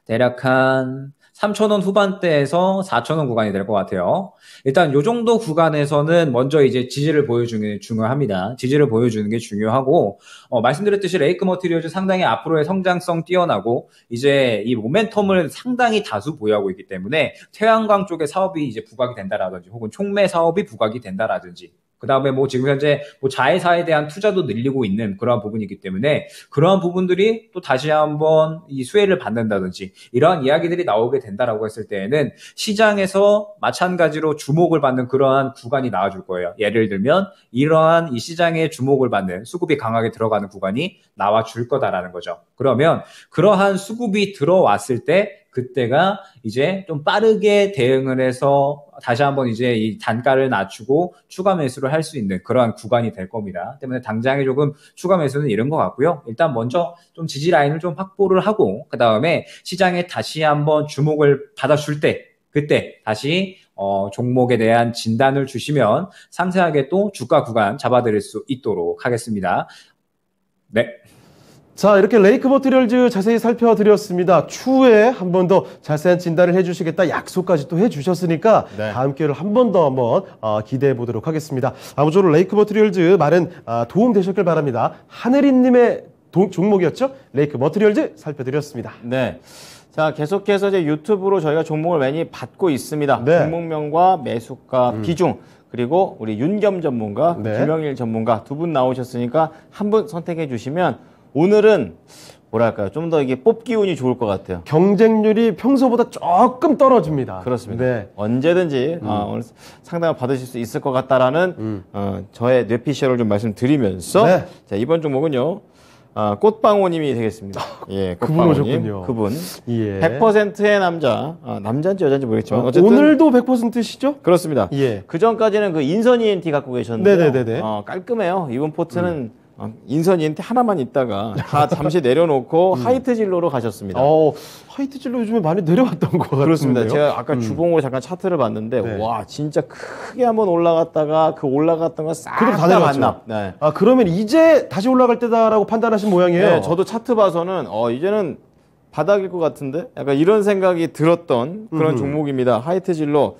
대략 한 3,000원 후반대에서 4,000원 구간이 될 것 같아요. 일단 요 정도 구간에서는 먼저 이제 지지를 보여주는 게 중요합니다. 지지를 보여주는 게 중요하고 말씀드렸듯이 레이크 머티리얼즈 상당히 앞으로의 성장성 뛰어나고 이제 이 모멘텀을 상당히 다수 보유하고 있기 때문에 태양광 쪽의 사업이 이제 부각이 된다라든지 혹은 촉매 사업이 부각이 된다라든지 그 다음에 뭐 지금 현재 뭐 자회사에 대한 투자도 늘리고 있는 그러한 부분이기 때문에 그러한 부분들이 또 다시 한번 이 수혜를 받는다든지 이러한 이야기들이 나오게 된다라고 했을 때에는 시장에서 마찬가지로 주목을 받는 그러한 구간이 나와줄 거예요. 예를 들면 이러한 이 시장에 주목을 받는 수급이 강하게 들어가는 구간이 나와줄 거다라는 거죠. 그러면 그러한 수급이 들어왔을 때 그때가 이제 좀 빠르게 대응을 해서 다시 한번 이제 이 단가를 낮추고 추가 매수를 할 수 있는 그러한 구간이 될 겁니다. 때문에 당장에 조금 추가 매수는 이른 것 같고요. 일단 먼저 좀 지지 라인을 좀 확보를 하고 그 다음에 시장에 다시 한번 주목을 받아줄 때 그때 다시 종목에 대한 진단을 주시면 상세하게 또 주가 구간 잡아드릴 수 있도록 하겠습니다. 네. 자, 이렇게 레이크 머티리얼즈 자세히 살펴드렸습니다. 추후에 한 번 더 자세한 진단을 해주시겠다 약속까지 또 해주셨으니까 네. 다음 기회를 한 번 더 기대해 보도록 하겠습니다. 아무쪼록 레이크 머티리얼즈 많은 도움 되셨길 바랍니다. 하늘이님의 종목이었죠? 레이크 머티리얼즈 살펴드렸습니다. 네. 자, 계속해서 이제 유튜브로 저희가 종목을 많이 받고 있습니다. 네. 종목명과 매수가 비중, 그리고 우리 윤겸 전문가, 네. 김영일 전문가 두 분 나오셨으니까 한 분 선택해 주시면 오늘은 뭐랄까요? 좀 더 이게 뽑기 운이 좋을 것 같아요. 경쟁률이 평소보다 조금 떨어집니다. 그렇습니다. 네. 언제든지 오늘 상담을 받으실 수 있을 것 같다라는 저의 뇌피셜을 좀 말씀드리면서 네. 자, 이번 종목은요. 꽃방호님이 되겠습니다. 예, 그분 꽃방호님. 오셨군요. 그분. 예. 100%의 남자. 남자인지 여자인지 모르겠지만 어쨌든 오늘도 100%시죠? 그렇습니다. 예. 그 전까지는 그 인선 ENT 갖고 계셨는데 네네네네. 깔끔해요. 이번 포트는 인선 ENT 하나만 있다가 다 잠시 내려놓고 하이트 진로로 가셨습니다. 하이트 진로 요즘에 많이 내려왔던 것 같은데요. 그렇습니다. 제가 아까 주봉으로 잠깐 차트를 봤는데 네. 와 진짜 크게 한번 올라갔다가 그 올라갔던 그대로 거싹 다 다 내려왔죠. 반납. 네. 그러면 이제 다시 올라갈 때다라고 판단하신 모양이에요. 네, 저도 차트 봐서는 이제는 바닥일 것 같은데 약간 이런 생각이 들었던 그런 종목입니다. 하이트 진로.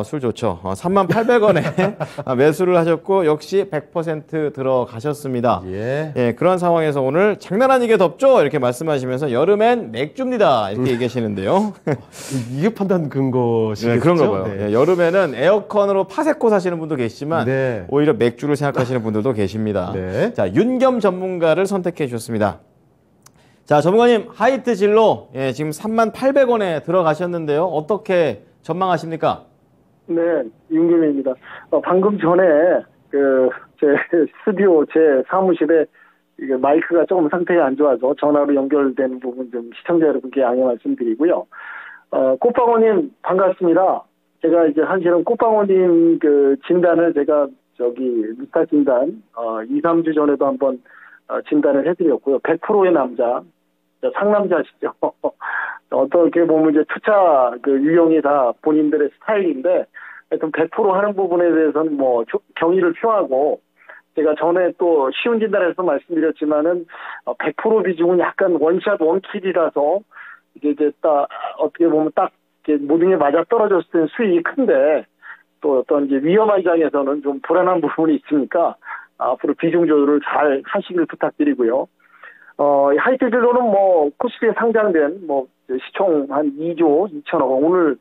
술 좋죠. 38,000원에 매수를 하셨고 역시 100% 들어가셨습니다. 예. 그런 상황에서 오늘 장난 아니게 덥죠? 이렇게 말씀하시면서 여름엔 맥주입니다. 이렇게 얘기하시는데요. 이게 판단 근거시겠죠? 네, 그런가 봐요. 네. 여름에는 에어컨으로 파세코 사시는 분도 계시지만 네. 오히려 맥주를 생각하시는 분들도 계십니다. 네. 자, 윤겸 전문가를 선택해 주셨습니다. 자, 전문가님 하이트 진로 지금 38,000원에 들어가셨는데요. 어떻게 전망하십니까? 네, 윤겸입니다. 방금 전에 제 스튜디오 제 사무실에 이게 마이크가 조금 상태가 안 좋아서 전화로 연결되는 부분 좀 시청자 여러분께 양해 말씀드리고요. 꽃방호님 반갑습니다. 제가 이제 사실은 꽃방호님 그 진단을 제가 루타 진단 2, 3주 전에도 한번 진단을 해드렸고요. 100%의 남자, 상남자시죠. 어떻게 보면 이제 투자 유형이 다 본인들의 스타일인데 하여튼 100% 하는 부분에 대해서는 뭐 경의를 표하고 제가 전에 또 쉬운 진단에서 말씀드렸지만은 100% 비중은 약간 원샷 원킬이라서 이제 딱 어떻게 보면 딱 모든 게 맞아 떨어졌을 때는 수익이 큰데 또 어떤 이제 위험한 장에서는 좀 불안한 부분이 있으니까 앞으로 비중 조절을 잘 하시길 부탁드리고요. 하이트 진로는 뭐 코스피에 상장된 뭐 시총 한 2조 2천억 원 오늘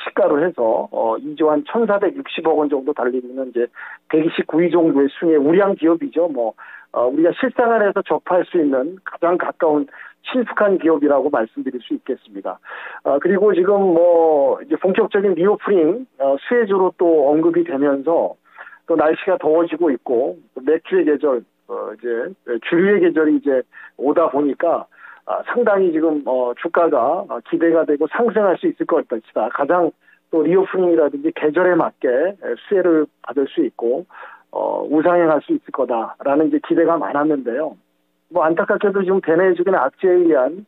시가로 해서 2조 한 1,460억 원 정도 달리는 이제 129위 정도의 순위의 우량 기업이죠. 뭐 우리가 실생활에서 접할 수 있는 가장 가까운 친숙한 기업이라고 말씀드릴 수 있겠습니다. 그리고 지금 뭐 이제 본격적인 리오프닝 수혜주로 또 언급이 되면서 또 날씨가 더워지고 있고 맥주의 계절 이제 주류의 계절이 이제 오다 보니까 상당히 지금 주가가 기대가 되고 상승할 수 있을 것 같다. 가장 또 리오프닝이라든지 계절에 맞게 수혜를 받을 수 있고 우상향할 수 있을 거다라는 이제 기대가 많았는데요. 뭐 안타깝게도 지금 대내적인 악재에 의한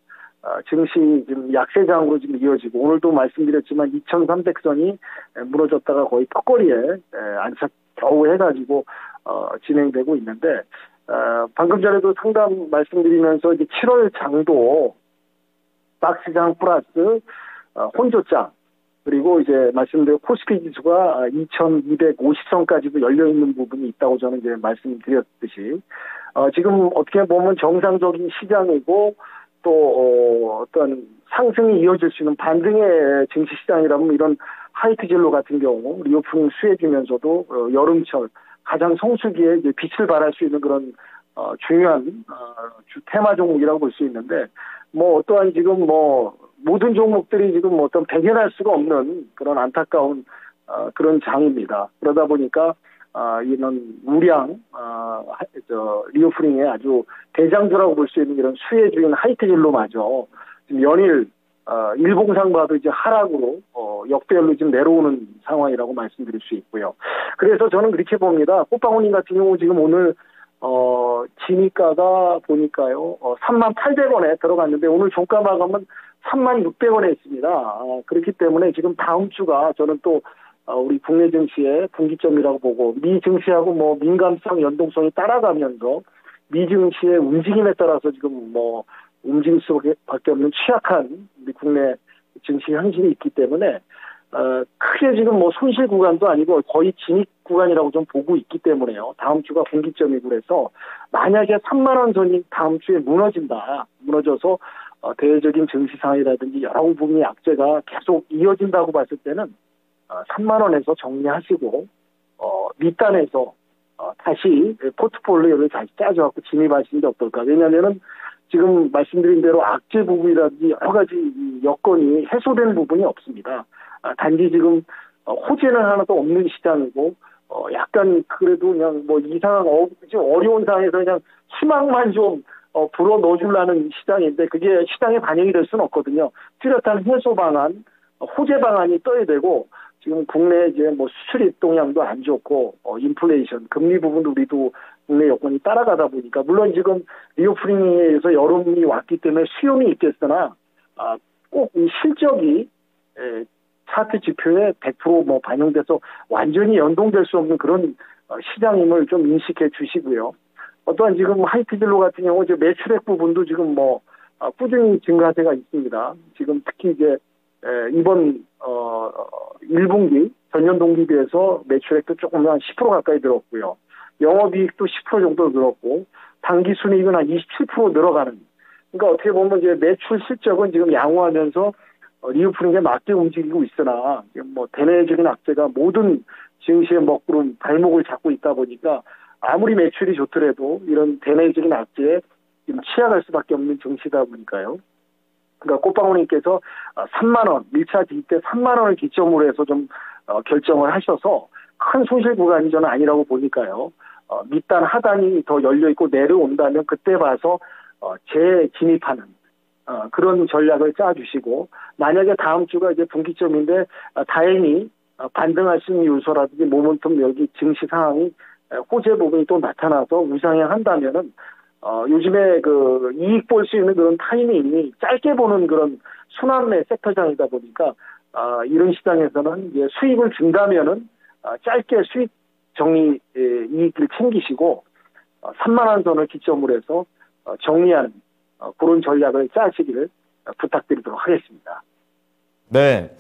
증시 지금 약세장으로 지금 이어지고 오늘도 말씀드렸지만 2,300선이 무너졌다가 거의 턱걸이에 안착 겨우 해가지고 진행되고 있는데 방금 전에도 상담 말씀드리면서 이제 7월 장도 박스장 플러스 혼조장 그리고 이제 말씀드린 코스피 지수가 2,250선까지도 열려 있는 부분이 있다고 저는 이제 말씀드렸듯이 지금 어떻게 보면 정상적인 시장이고 또 어떤 상승이 이어질 수 있는 반등의 증시 시장이라면 이런 하이트 진로 같은 경우 리오프닝 수혜주면서도 여름철 가장 성수기에 이제 빛을 발할 수 있는 그런 중요한 테마 종목이라고 볼 수 있는데 뭐 어떠한 지금 뭐 모든 종목들이 지금 어떤 배견할 수가 없는 그런 안타까운 그런 장입니다. 그러다 보니까 이런 우량 리오프닝의 아주 대장주라고 볼 수 있는 이런 수혜주인 하이트 진로마저 지금 연일 일봉상 봐도 이제 하락으로 역배열로 지금 내려오는 상황이라고 말씀드릴 수 있고요. 그래서 저는 그렇게 봅니다. 꽃방울님 같은 경우 지금 오늘 진입가가 보니까요 38,000원에 들어갔는데 오늘 종가 마감은 36,000원에 있습니다. 그렇기 때문에 지금 다음 주가 저는 또 우리 국내 증시의 분기점이라고 보고 미 증시하고 뭐 민감성 연동성이 따라가면서 미 증시의 움직임에 따라서 지금 뭐 움직일 수밖에 없는 취약한 우리 국내 증시 현실이 있기 때문에 크게 지금 뭐 손실 구간도 아니고 거의 진입 구간이라고 좀 보고 있기 때문에요. 다음 주가 분기점이고 그래서 만약에 3만 원 선이 다음 주에 무너져서 대외적인 증시 상황이라든지 여러 부분의 악재가 계속 이어진다고 봤을 때는 3만 원에서 정리하시고 밑단에서 다시 포트폴리오를 다시 짜줘갖고 진입하시는 게 어떨까. 왜냐하면은 지금 말씀드린 대로 악재 부분이라든지 여러 가지 여건이 해소된 부분이 없습니다. 단지 지금 호재는 하나도 없는 시장이고 약간 그래도 그냥 뭐 이상한 좀 어려운 상황에서 그냥 희망만 좀 불어 넣어주려는 시장인데 그게 시장에 반영이 될 수는 없거든요. 뚜렷한 해소 방안, 호재 방안이 떠야 되고 지금 국내 이제 뭐 수출 입동량도 안 좋고 인플레이션, 금리 부분도 우리도 국내 여건이 따라가다 보니까 물론 지금 리오프닝에 의해서 여름이 왔기 때문에 수요는 있겠으나 꼭 이 실적이 차트 지표에 100% 반영돼서 완전히 연동될 수 없는 그런 시장임을 좀 인식해 주시고요. 어떠한 지금 하이트 진로 같은 경우 이제 매출액 부분도 지금 뭐 꾸준히 증가세가 있습니다. 지금 특히 이제 이번 1분기 전년 동기 비해서 매출액도 조금 한 10% 가까이 늘었고요. 영업이익도 10% 정도 늘었고 당기 순이익은 한 27% 늘어가는. 그러니까 어떻게 보면 이제 매출 실적은 지금 양호하면서 리오프닝에 맞게 움직이고 있으나 뭐 대내적인 악재가 모든 증시의 먹구름 발목을 잡고 있다 보니까 아무리 매출이 좋더라도 이런 대내적인 악재에 지금 취약할 수밖에 없는 증시다 보니까요. 그러니까 꽃방울님께서 3만 원, 밀착 이때 3만 원을 기점으로 해서 좀 결정을 하셔서 큰 손실 구간이 저는 아니라고 보니까요. 밑단 하단이 더 열려있고 내려온다면 그때 봐서 재진입하는 그런 전략을 짜주시고 만약에 다음 주가 이제 분기점인데 다행히 반등할 수 있는 요소라든지 모멘텀 여기 증시 상황이 호재 부분이 또 나타나서 우상향한다면은 요즘에 그 이익 볼 수 있는 그런 타이밍이 짧게 보는 그런 순환매 섹터장이다 보니까 이런 시장에서는 이제 수입을 준다면은 짧게 수익 정리 이익을 챙기시고 3만 원 선을 기점으로 해서 정리한 그런 전략을 짜시기를 부탁드리도록 하겠습니다. 네.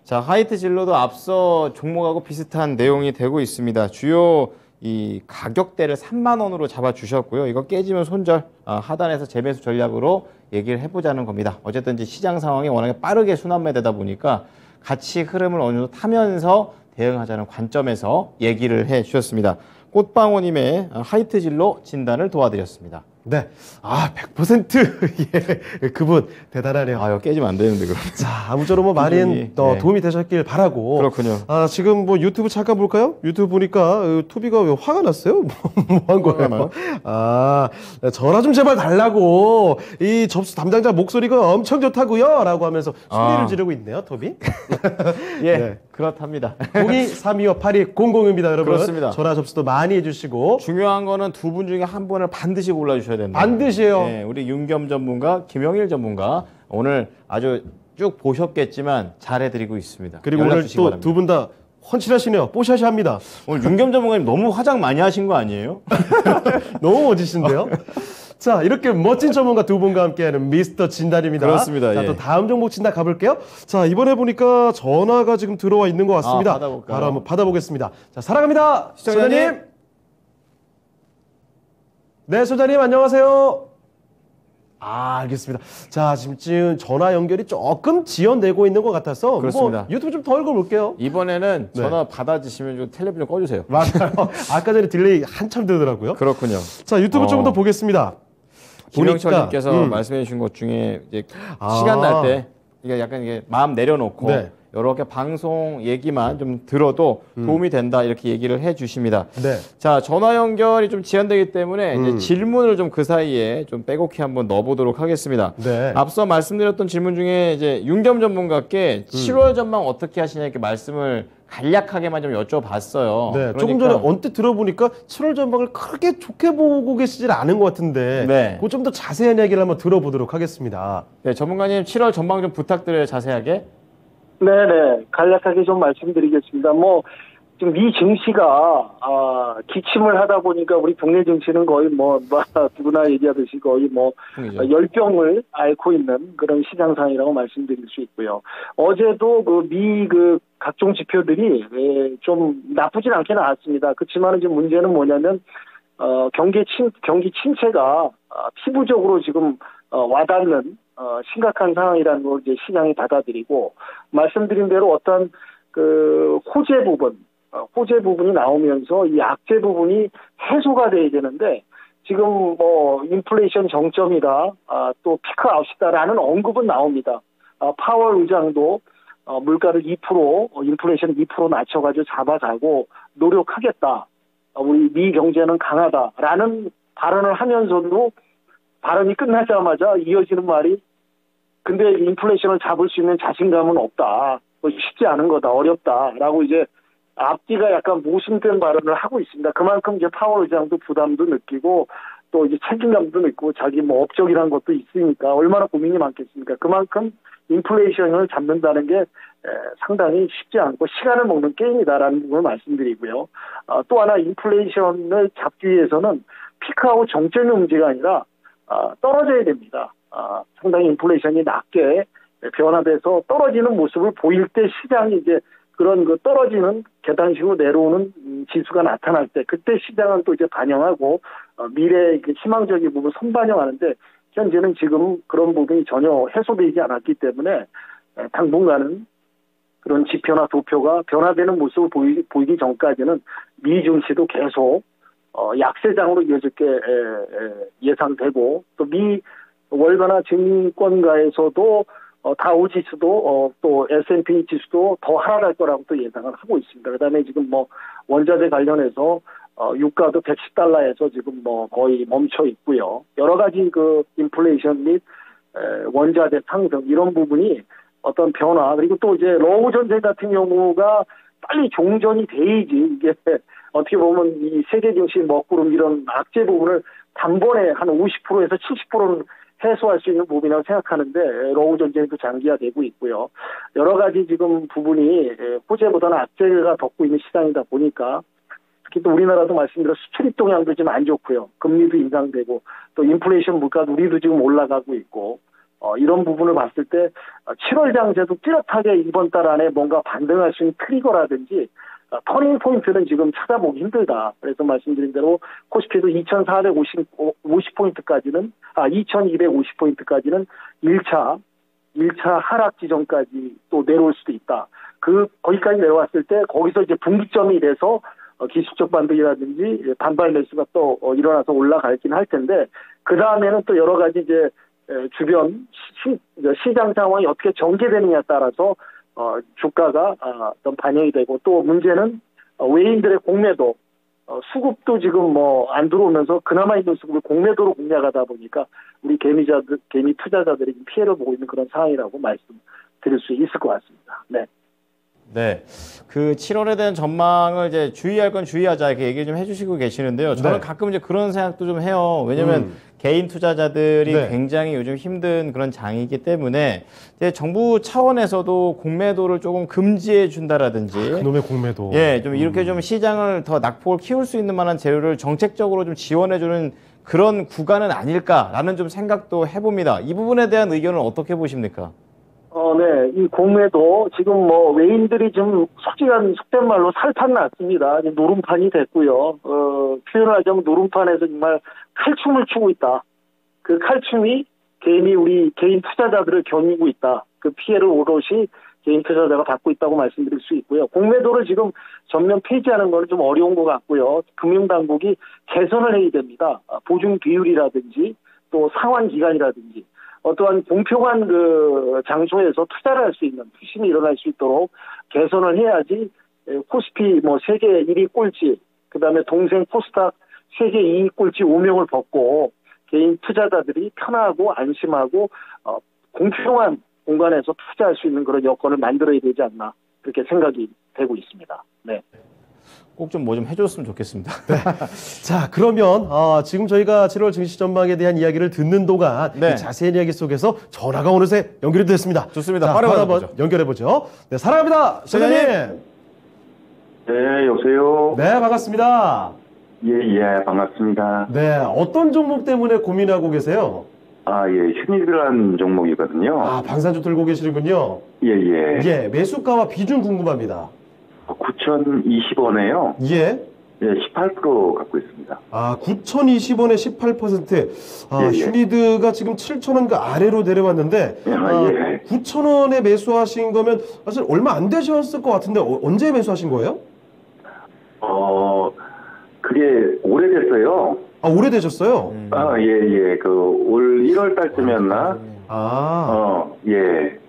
자, 하이트 진로도 앞서 종목하고 비슷한 내용이 되고 있습니다. 주요 이 가격대를 3만 원으로 잡아 주셨고요. 이거 깨지면 손절, 하단에서 재매수 전략으로 얘기를 해보자는 겁니다. 어쨌든 이제 시장 상황이 워낙에 빠르게 순환매되다 보니까 같이 흐름을 어느 정도 타면서 대응하자는 관점에서 얘기를 해 주셨습니다. 꽃방울님의 하이트 진로 진단을 도와드렸습니다. 네. 100% 예, 그분 대단하네요. 이거 깨지면 안 되는데, 그럼. 자, 아무쪼록 뭐 많이 네. 도움이 되셨길 바라고. 그렇군요. 지금 뭐 유튜브 잠깐 볼까요? 유튜브 보니까 투비가 왜 화가 났어요? 뭐 한 거예요? 전화 좀 제발 달라고. 이 접수 담당자 목소리가 엄청 좋다고요? 라고 하면서 소리를 지르고 있네요, 토비. 예, 네. 그렇답니다. 02-3228-8200입니다, 여러분. 그렇습니다. 전화 접수도 많이 해주시고. 중요한 거는 두 분 중에 한 분을 반드시 골라주셔야 된다. 반드시요. 네, 우리 윤겸 전문가, 김영일 전문가 오늘 아주 쭉 보셨겠지만 잘해드리고 있습니다. 그리고 연락 오늘 주시기 또 바랍니다. 두 분 다 헌칠하시네요. 뽀샤시 합니다. 오늘 윤겸 전문가님 너무 화장 많이 하신 거 아니에요? 너무 멋지신데요? 자, 이렇게 멋진 전문가 두 분과 함께하는 미스터 진단입니다. 그렇습니다. 자, 예. 또 다음 종목 진단 가볼게요. 자, 이번에 보니까 전화가 지금 들어와 있는 것 같습니다. 받아볼까요? 바로 한번 받아보겠습니다. 자, 사랑합니다. 시청자님. 네, 소장님 안녕하세요. 알겠습니다. 자, 지금 전화 연결이 조금 지연되고 있는 것 같아서 그렇습니다. 뭐 유튜브 좀 더 읽어볼게요. 이번에는 네. 전화 받아주시면 좀 텔레비전 꺼주세요. 맞아요. 아까 전에 딜레이 한참 되더라고요. 그렇군요. 자, 유튜브 좀 더 보겠습니다. 김영철님께서 보니까, 말씀해 주신 것 중에 이제 시간 날 때 이게 약간 이게 마음 내려놓고 네. 이렇게 방송 얘기만 좀 들어도 도움이 된다 이렇게 얘기를 해 주십니다. 네. 자, 전화 연결이 좀 지연되기 때문에 이제 질문을 좀 그 사이에 좀 빼곡히 한번 넣어보도록 하겠습니다. 네. 앞서 말씀드렸던 질문 중에 이제 윤겸 전문가께 7월 전망 어떻게 하시냐 이렇게 말씀을 간략하게만 좀 여쭤봤어요. 네, 그러니까 조금 전에 언뜻 들어보니까 7월 전망을 크게 좋게 보고 계시질 않은 것 같은데 네. 그거 좀 더 자세한 이야기를 한번 들어보도록 하겠습니다. 네, 전문가님 7월 전망 좀 부탁드려요, 자세하게. 네네, 간략하게 좀 말씀드리겠습니다. 지금 미 증시가, 기침을 하다 보니까 우리 국내 증시는 거의 누구나 얘기하듯이 거의 그죠. 열병을 앓고 있는 그런 시장 상황이라고 말씀드릴 수 있고요. 어제도 각종 지표들이 좀 나쁘진 않게 나왔습니다. 그렇지만 이제 문제는 뭐냐면, 경기 침체가 피부적으로 지금 와닿는 심각한 상황이라는 걸 이제 시장이 받아들이고, 말씀드린 대로 어떤 호재 부분이 나오면서 이 악재 부분이 해소가 돼야 되는데, 지금 인플레이션 정점이다, 또 피크아웃이다라는 언급은 나옵니다. 파월 의장도 물가를 2%, 인플레이션 2% 낮춰가지고 잡아가고 노력하겠다. 우리 미 경제는 강하다라는 발언을 하면서도 발언이 끝나자마자 이어지는 말이, 근데 인플레이션을 잡을 수 있는 자신감은 없다. 쉽지 않은 거다. 어렵다라고 이제 앞뒤가 약간 모순된 발언을 하고 있습니다. 그만큼 이제 파월 의장도 부담도 느끼고 또 이제 책임감도 느끼고 자기 업적이라는 것도 있으니까 얼마나 고민이 많겠습니까? 그만큼 인플레이션을 잡는다는 게 상당히 쉽지 않고 시간을 먹는 게임이다라는 부분을 말씀드리고요. 또 하나 인플레이션을 잡기 위해서는 피크하고 정점의 문제가 아니라 떨어져야 됩니다. 상당히 인플레이션이 낮게 변화돼서 떨어지는 모습을 보일 때 시장이 이제 그런 떨어지는 계단식으로 내려오는 지수가 나타날 때 그때 시장은 또 이제 반영하고 미래의 희망적인 부분 선반영하는데 현재는 지금 그런 부분이 전혀 해소되지 않았기 때문에 당분간은 그런 지표나 도표가 변화되는 모습을 보이기 전까지는 미 증시도 계속 약세장으로 이어질 게 예상되고 또 미 월가나 증권가에서도 다우 지수도 또 S&P 지수도 더 하락할 거라고 또 예상을 하고 있습니다. 그다음에 지금 원자재 관련해서 유가도 110달러에서 지금 거의 멈춰 있고요. 여러 가지 인플레이션 및 원자재 상승 이런 부분이 어떤 변화 그리고 또 이제 러우 전쟁 같은 경우가 빨리 종전이 돼야지 이게 어떻게 보면 이 세계 증시 먹구름 이런 악재 부분을 단번에 한 50%에서 70%는 해소할 수 있는 부분이라고 생각하는데 러우 전쟁도 장기화되고 있고요. 여러 가지 지금 부분이 호재보다는 악재가 덮고 있는 시장이다 보니까 특히 또 우리나라도 말씀드린 수출입 동향도 좀 안 좋고요. 금리도 인상되고 또 인플레이션 물가도 우리도 지금 올라가고 있고 이런 부분을 봤을 때 7월 장세도 뚜렷하게 이번 달 안에 뭔가 반등할 수 있는 트리거라든지 터닝 포인트는 지금 찾아보기 힘들다. 그래서 말씀드린 대로 코스피도 2,450포인트까지는 2,250포인트까지는 1차 하락 지점까지 또 내려올 수도 있다. 거기까지 내려왔을 때 거기서 이제 분기점이 돼서 기술적 반등이라든지 반발 매수가 또 일어나서 올라가긴 할 텐데 그 다음에는 또 여러 가지 이제 주변 시장 상황이 어떻게 전개되느냐에 따라서 주가가 좀 반영이 되고 또 문제는 외인들의 공매도 수급도 지금 뭐 안 들어오면서 그나마 있는 수급을 공매도로 공략하다 보니까 우리 개미 투자자들이 피해를 보고 있는 그런 상황이라고 말씀드릴 수 있을 것 같습니다. 네. 네. 그 7월에 대한 전망을 이제 주의할 건 주의하자 이렇게 얘기 좀 해주시고 계시는데요. 저는 네. 가끔 이제 그런 생각도 좀 해요. 왜냐면 개인 투자자들이 네. 굉장히 요즘 힘든 그런 장이기 때문에 이제 정부 차원에서도 공매도를 조금 금지해 준다라든지 그놈의 공매도. 예, 좀 이렇게 좀 시장을 더 낙폭을 키울 수 있는 만한 재료를 정책적으로 좀 지원해 주는 그런 구간은 아닐까라는 좀 생각도 해봅니다. 이 부분에 대한 의견은 어떻게 보십니까? 네. 이 공매도 지금 뭐 외인들이 좀 속된 말로 살판 났습니다. 노름판이 됐고요. 표현을 하자면 노름판에서 정말 칼춤을 추고 있다. 그 칼춤이 우리 개인 투자자들을 겨누고 있다. 그 피해를 오롯이 개인 투자자가 받고 있다고 말씀드릴 수 있고요. 공매도를 지금 전면 폐지하는 건 좀 어려운 것 같고요. 금융당국이 개선을 해야 됩니다. 보증 비율이라든지 또 상환 기간이라든지 어떠한 공평한 그 장소에서 투자를 할 수 있는 투심이 일어날 수 있도록 개선을 해야지 코스피 뭐 세계 1위 꼴찌 그다음에 동생 코스닥 세계 2위 꼴찌 5명을 벗고 개인 투자자들이 편하고 안심하고 공평한 공간에서 투자할 수 있는 그런 여건을 만들어야 되지 않나 그렇게 생각이 되고 있습니다. 네. 꼭 좀 뭐 좀 해줬으면 좋겠습니다. 자, 그러면 지금 저희가 7월 증시 전망에 대한 이야기를 듣는 동안 네. 이 자세한 이야기 속에서 전화가 어느새 연결이 됐습니다. 좋습니다. 자, 빠르게 바로 한번 받아보죠. 연결해보죠. 네, 사랑합니다. 소장님. 네, 여보세요? 네, 반갑습니다. 예, 반갑습니다. 네, 어떤 종목 때문에 고민하고 계세요? 휴니드란 종목이거든요. 방산주 들고 계시는군요. 예. 매수가와 비중 궁금합니다. 9,020원에요. 예. 18% 갖고 있습니다. 9,020원에 18%. 예. 휴니드가 지금 7,000원 그 아래로 내려왔는데, 예. 9,000원에 매수하신 거면 사실 얼마 안 되셨을 것 같은데, 언제 매수하신 거예요? 그게 오래됐어요. 오래되셨어요? 예. 올 1월 달쯤이었나? 예.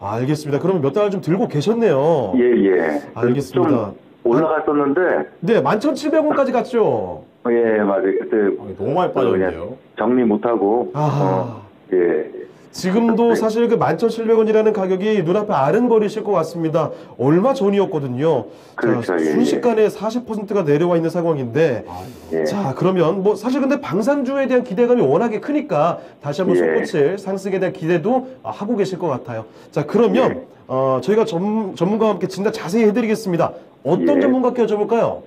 알겠습니다. 그러면 몇 달 좀 들고 계셨네요. 예. 알겠습니다. 좀 올라갔었는데. 네, 11,700원까지 갔죠? 예, 맞아요. 그때. 너무 많이 빠졌네요. 정리 못하고. 예. 지금도 사실 그 11,700원이라는 가격이 눈앞에 아른거리실 것 같습니다. 얼마 전이었거든요. 그렇죠, 자, 예. 순식간에 40%가 내려와 있는 상황인데, 예. 자, 그러면 뭐 사실 근데 방산주에 대한 기대감이 워낙에 크니까 다시 한번 예. 솟구칠 상승에 대한 기대도 하고 계실 것 같아요. 자, 그러면 저희가 전문가와 함께 진단 자세히 해드리겠습니다. 어떤 예. 전문가께 여쭤볼까요?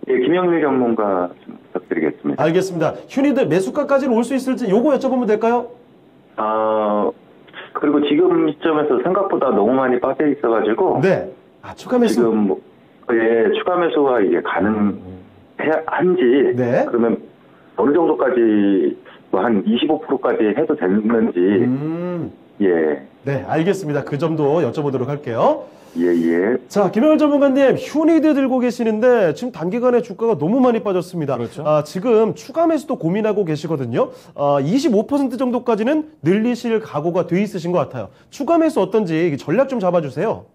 예, 김영일 전문가 좀 부탁드리겠습니다. 알겠습니다. 휴니드 매수가까지는 올 수 있을지 요거 여쭤보면 될까요? 그리고 지금 시점에서 생각보다 너무 많이 빠져 있어가지고. 네. 추가 매수. 지금, 추가 매수가 이게 가능한지. 네. 그러면 어느 정도까지, 한 25%까지 해도 됐는지. 예. 네, 알겠습니다. 그 점도 여쭤보도록 할게요. 예. 자, 김영일 전문가님, 휴니드 들고 계시는데 지금 단기간에 주가가 너무 많이 빠졌습니다. 그렇죠. 지금 추가 매수도 고민하고 계시거든요. 25% 정도까지는 늘리실 각오가 돼 있으신 것 같아요. 추가 매수 어떤지 전략 좀 잡아주세요.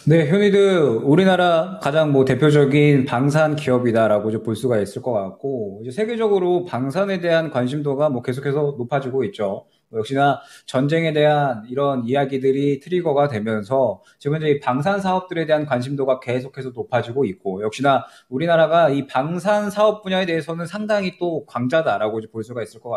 네, 휴니드 우리나라 가장 대표적인 방산 기업이다라고 좀 볼 수가 있을 것 같고, 이제 세계적으로 방산에 대한 관심도가 계속해서 높아지고 있죠. 역시나 전쟁에 대한 이런 이야기들이 트리거가 되면서 지금 이제 이 방산 사업들에 대한 관심도가 계속해서 높아지고 있고, 역시나 우리나라가 이 방산 사업 분야에 대해서는 상당히 또 강자다라고 볼 수가 있을 것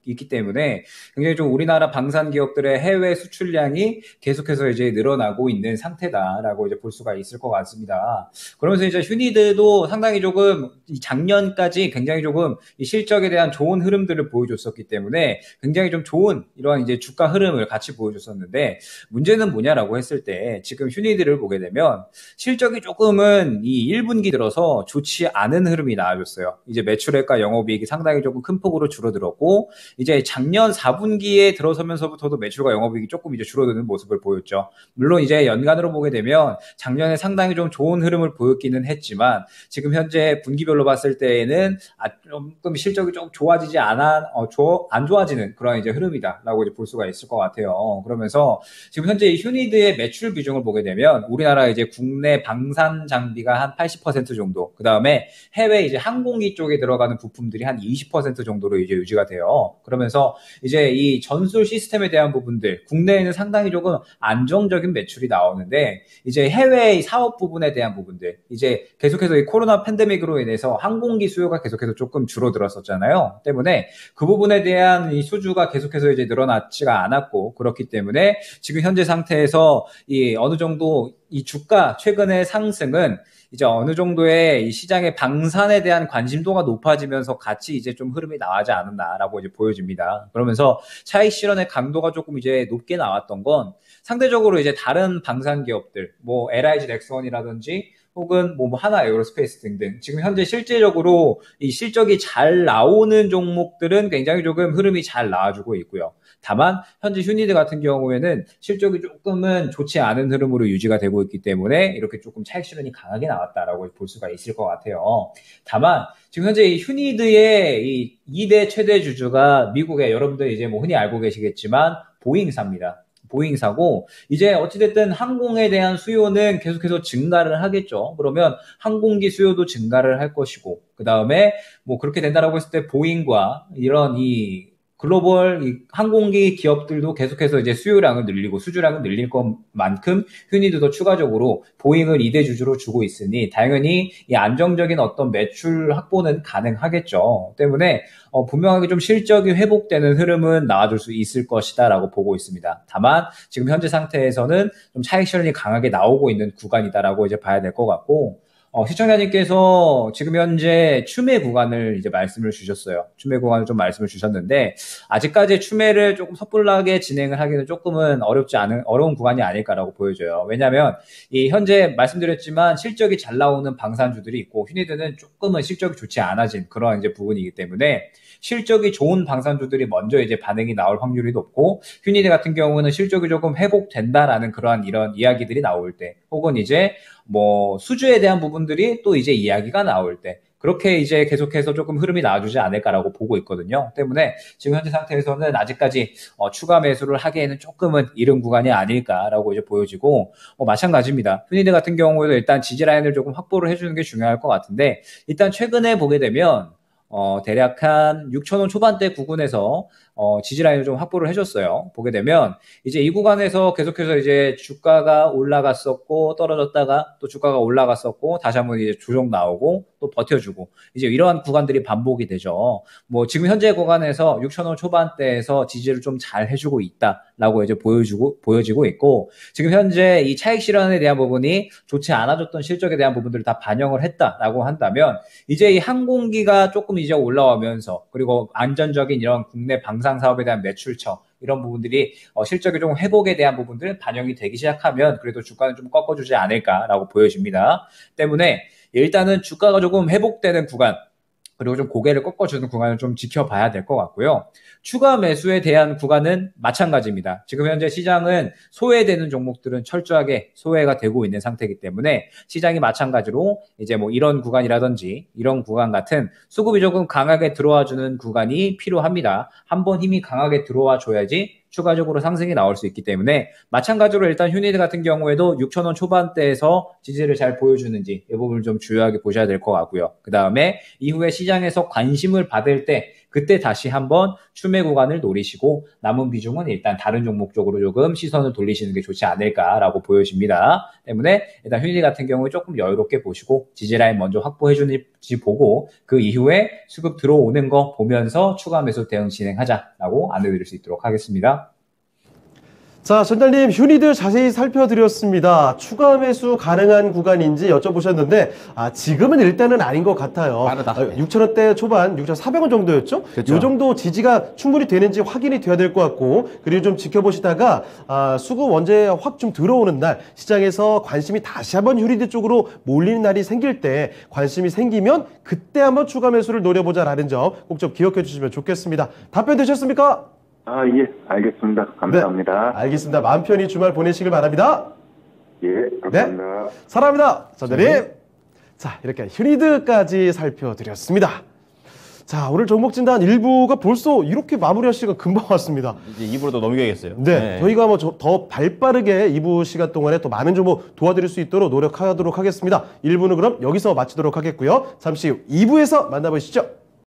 있기 때문에 굉장히 좀 우리나라 방산 기업들의 해외 수출량이 계속해서 이제 늘어나고 있는 상태다라고 이제 볼 수가 있을 것 같습니다. 그러면서 이제 휴니드도 상당히 조금 이 작년까지 굉장히 조금 이 실적에 대한 좋은 흐름들을 보여줬었기 때문에 굉장히 좀 좋은 이러한 이제 주가 흐름을 같이 보여줬었는데 문제는 뭐냐라고 했을 때 지금 휴니드를 보게 되면 실적이 조금은 이 1분기 들어서 좋지 않은 흐름이 나와줬어요. 이제 매출액과 영업이익이 상당히 조금 큰 폭으로 줄어들었고 이제 작년 4분기에 들어서면서부터도 매출과 영업이익이 조금 이제 줄어드는 모습을 보였죠. 물론 이제 연간으로 보게 되면 작년에 상당히 좀 좋은 흐름을 보였기는 했지만 지금 현재 분기별로 봤을 때에는 조금 실적이 좀 좋아지지 안 좋아지는 그런 이제 흐름이다라고 이제 볼 수가 있을 것 같아요. 그러면서 지금 현재 이 휴니드의 매출 비중을 보게 되면 우리나라 이제 국내 방산 장비가 한 80% 정도, 그 다음에 해외 이제 항공기 쪽에 들어가는 부품들이 한 20% 정도로 이제 유지가 돼요. 그러면서 이제 이 전술 시스템에 대한 부분들, 국내에는 상당히 조금 안정적인 매출이 나오는데 이제 해외 사업 부분에 대한 부분들, 이제 계속해서 이 코로나 팬데믹으로 인해서 항공기 수요가 계속해서 조금 줄어들었었잖아요. 때문에 그 부분에 대한 이 수주가 계속해서 이제 늘어나지가 않았고 그렇기 때문에 지금 현재 상태에서 이 어느 정도 이 주가 최근의 상승은 이제 어느 정도의 이 시장의 방산에 대한 관심도가 높아지면서 같이 이제 좀 흐름이 나오지 않았나라고 이제 보여집니다. 그러면서 차익 실현의 강도가 조금 이제 높게 나왔던 건 상대적으로 이제 다른 방산 기업들, 뭐 LIG 넥스원이라든지 혹은 뭐 하나 에어로스페이스 등등 지금 현재 실제적으로 이 실적이 잘 나오는 종목들은 굉장히 조금 흐름이 잘 나와주고 있고요. 다만 현재 휴니드 같은 경우에는 실적이 조금은 좋지 않은 흐름으로 유지가 되고 있기 때문에 이렇게 조금 차익 실현이 강하게 나왔다라고 볼 수가 있을 것 같아요. 다만 지금 현재 이 휴니드의 이 2대 최대 주주가 미국의 여러분들 이제 뭐 흔히 알고 계시겠지만 보잉사입니다. 보잉사고 이제 어찌됐든 항공에 대한 수요는 계속해서 증가를 하겠죠. 그러면 항공기 수요도 증가를 할 것이고 그 다음에 뭐 그렇게 된다라고 했을 때 보잉과 이런 이 글로벌 이 항공기 기업들도 계속해서 이제 수요량을 늘리고 수주량을 늘릴 것만큼 휴니드도 추가적으로 보잉을 2대 주주로 주고 있으니 당연히 이 안정적인 어떤 매출 확보는 가능하겠죠. 때문에 분명하게 좀 실적이 회복되는 흐름은 나와줄 수 있을 것이다라고 보고 있습니다. 다만 지금 현재 상태에서는 좀 차익 실현이 강하게 나오고 있는 구간이다라고 이제 봐야 될 것 같고 시청자님께서 지금 현재 추매 구간을 이제 말씀을 주셨어요. 추매 구간을 좀 말씀을 주셨는데, 아직까지 추매를 조금 섣불하게 진행을 하기는 조금은 어려운 구간이 아닐까라고 보여져요. 왜냐면, 이 현재 말씀드렸지만 실적이 잘 나오는 방산주들이 있고, 휴니드는 조금은 실적이 좋지 않아진 그런 이제 부분이기 때문에, 실적이 좋은 방산주들이 먼저 이제 반응이 나올 확률이 높고, 휴니드 같은 경우는 실적이 조금 회복된다라는 그러한 이런 이야기들이 나올 때, 혹은 이제 뭐 수주에 대한 부분들이 또 이제 이야기가 나올 때 그렇게 이제 계속해서 조금 흐름이 나와주지 않을까라고 보고 있거든요. 때문에 지금 현재 상태에서는 아직까지 추가 매수를 하기에는 조금은 이른 구간이 아닐까라고 이제 보여지고 마찬가지입니다. 휴니드 같은 경우에도 일단 지지 라인을 조금 확보를 해주는 게 중요할 것 같은데 일단 최근에 보게 되면 대략 한 6,000원 초반대 구간에서 지지라인을 좀 확보를 해줬어요. 보게 되면 이제 이 구간에서 계속해서 이제 주가가 올라갔었고 떨어졌다가 또 주가가 올라갔었고 다시 한번 이제 조정 나오고 또 버텨주고 이제 이러한 구간들이 반복이 되죠. 뭐 지금 현재 구간에서 6,000원 초반대에서 지지를 좀 잘 해주고 있다라고 이제 보여지고 있고 지금 현재 이 차익 실현에 대한 부분이 좋지 않아졌던 실적에 대한 부분들을 다 반영을 했다라고 한다면 이제 이 항공기가 조금 이제 올라오면서 그리고 안전적인 이런 국내 방산 사업에 대한 매출처 이런 부분들이 실적의 좀 회복에 대한 부분들 반영이 되기 시작하면 그래도 주가는 좀 꺾어주지 않을까라고 보여집니다. 때문에 일단은 주가가 조금 회복되는 구간 그리고 좀 고개를 꺾어주는 구간을 좀 지켜봐야 될 것 같고요. 추가 매수에 대한 구간은 마찬가지입니다. 지금 현재 시장은 소외되는 종목들은 철저하게 소외가 되고 있는 상태이기 때문에 시장이 마찬가지로 이제 뭐 이런 구간이라든지 이런 구간 같은 수급이 조금 강하게 들어와주는 구간이 필요합니다. 한번 힘이 강하게 들어와 줘야지 추가적으로 상승이 나올 수 있기 때문에 마찬가지로 일단 휴니드 같은 경우에도 6,000원 초반대에서 지지를 잘 보여주는지 이 부분을 좀 주요하게 보셔야 될 것 같고요. 그 다음에 이후에 시장에서 관심을 받을 때 그때 다시 한번 추매 구간을 노리시고 남은 비중은 일단 다른 종목 쪽으로 조금 시선을 돌리시는 게 좋지 않을까라고 보여집니다. 때문에 일단 휴일리 같은 경우에 조금 여유롭게 보시고 지지라인 먼저 확보해 주는지 보고 그 이후에 수급 들어오는 거 보면서 추가 매수 대응 진행하자라고 안내드릴 수 있도록 하겠습니다. 자, 전달님, 휴니드 자세히 살펴드렸습니다. 추가 매수 가능한 구간인지 여쭤보셨는데, 지금은 일단은 아닌 것 같아요. 빠르다. 6,000원대 초반, 6,400원 정도였죠? 그렇죠. 이 정도 지지가 충분히 되는지 확인이 돼야 될 것 같고, 그리고 좀 지켜보시다가, 수급 원재 확 좀 들어오는 날, 시장에서 관심이 다시 한번 휴니드 쪽으로 몰리는 날이 생길 때, 관심이 생기면 그때 한번 추가 매수를 노려보자라는 점 꼭 좀 기억해 주시면 좋겠습니다. 답변 되셨습니까? 예, 알겠습니다. 감사합니다. 네, 알겠습니다. 마음 편히 주말 보내시길 바랍니다. 예, 감사합니다. 네, 사랑합니다. 전대님. 자, 이렇게 휴니드까지 살펴드렸습니다. 자, 오늘 종목 진단 1부가 벌써 이렇게 마무리할 시간 금방 왔습니다. 이제 2부로 또 넘겨야겠어요. 네, 저희가 뭐 더 발빠르게 2부 시간 동안에 또 많은 정보 도와드릴 수 있도록 노력하도록 하겠습니다. 1부는 그럼 여기서 마치도록 하겠고요. 잠시 후 2부에서 만나보시죠.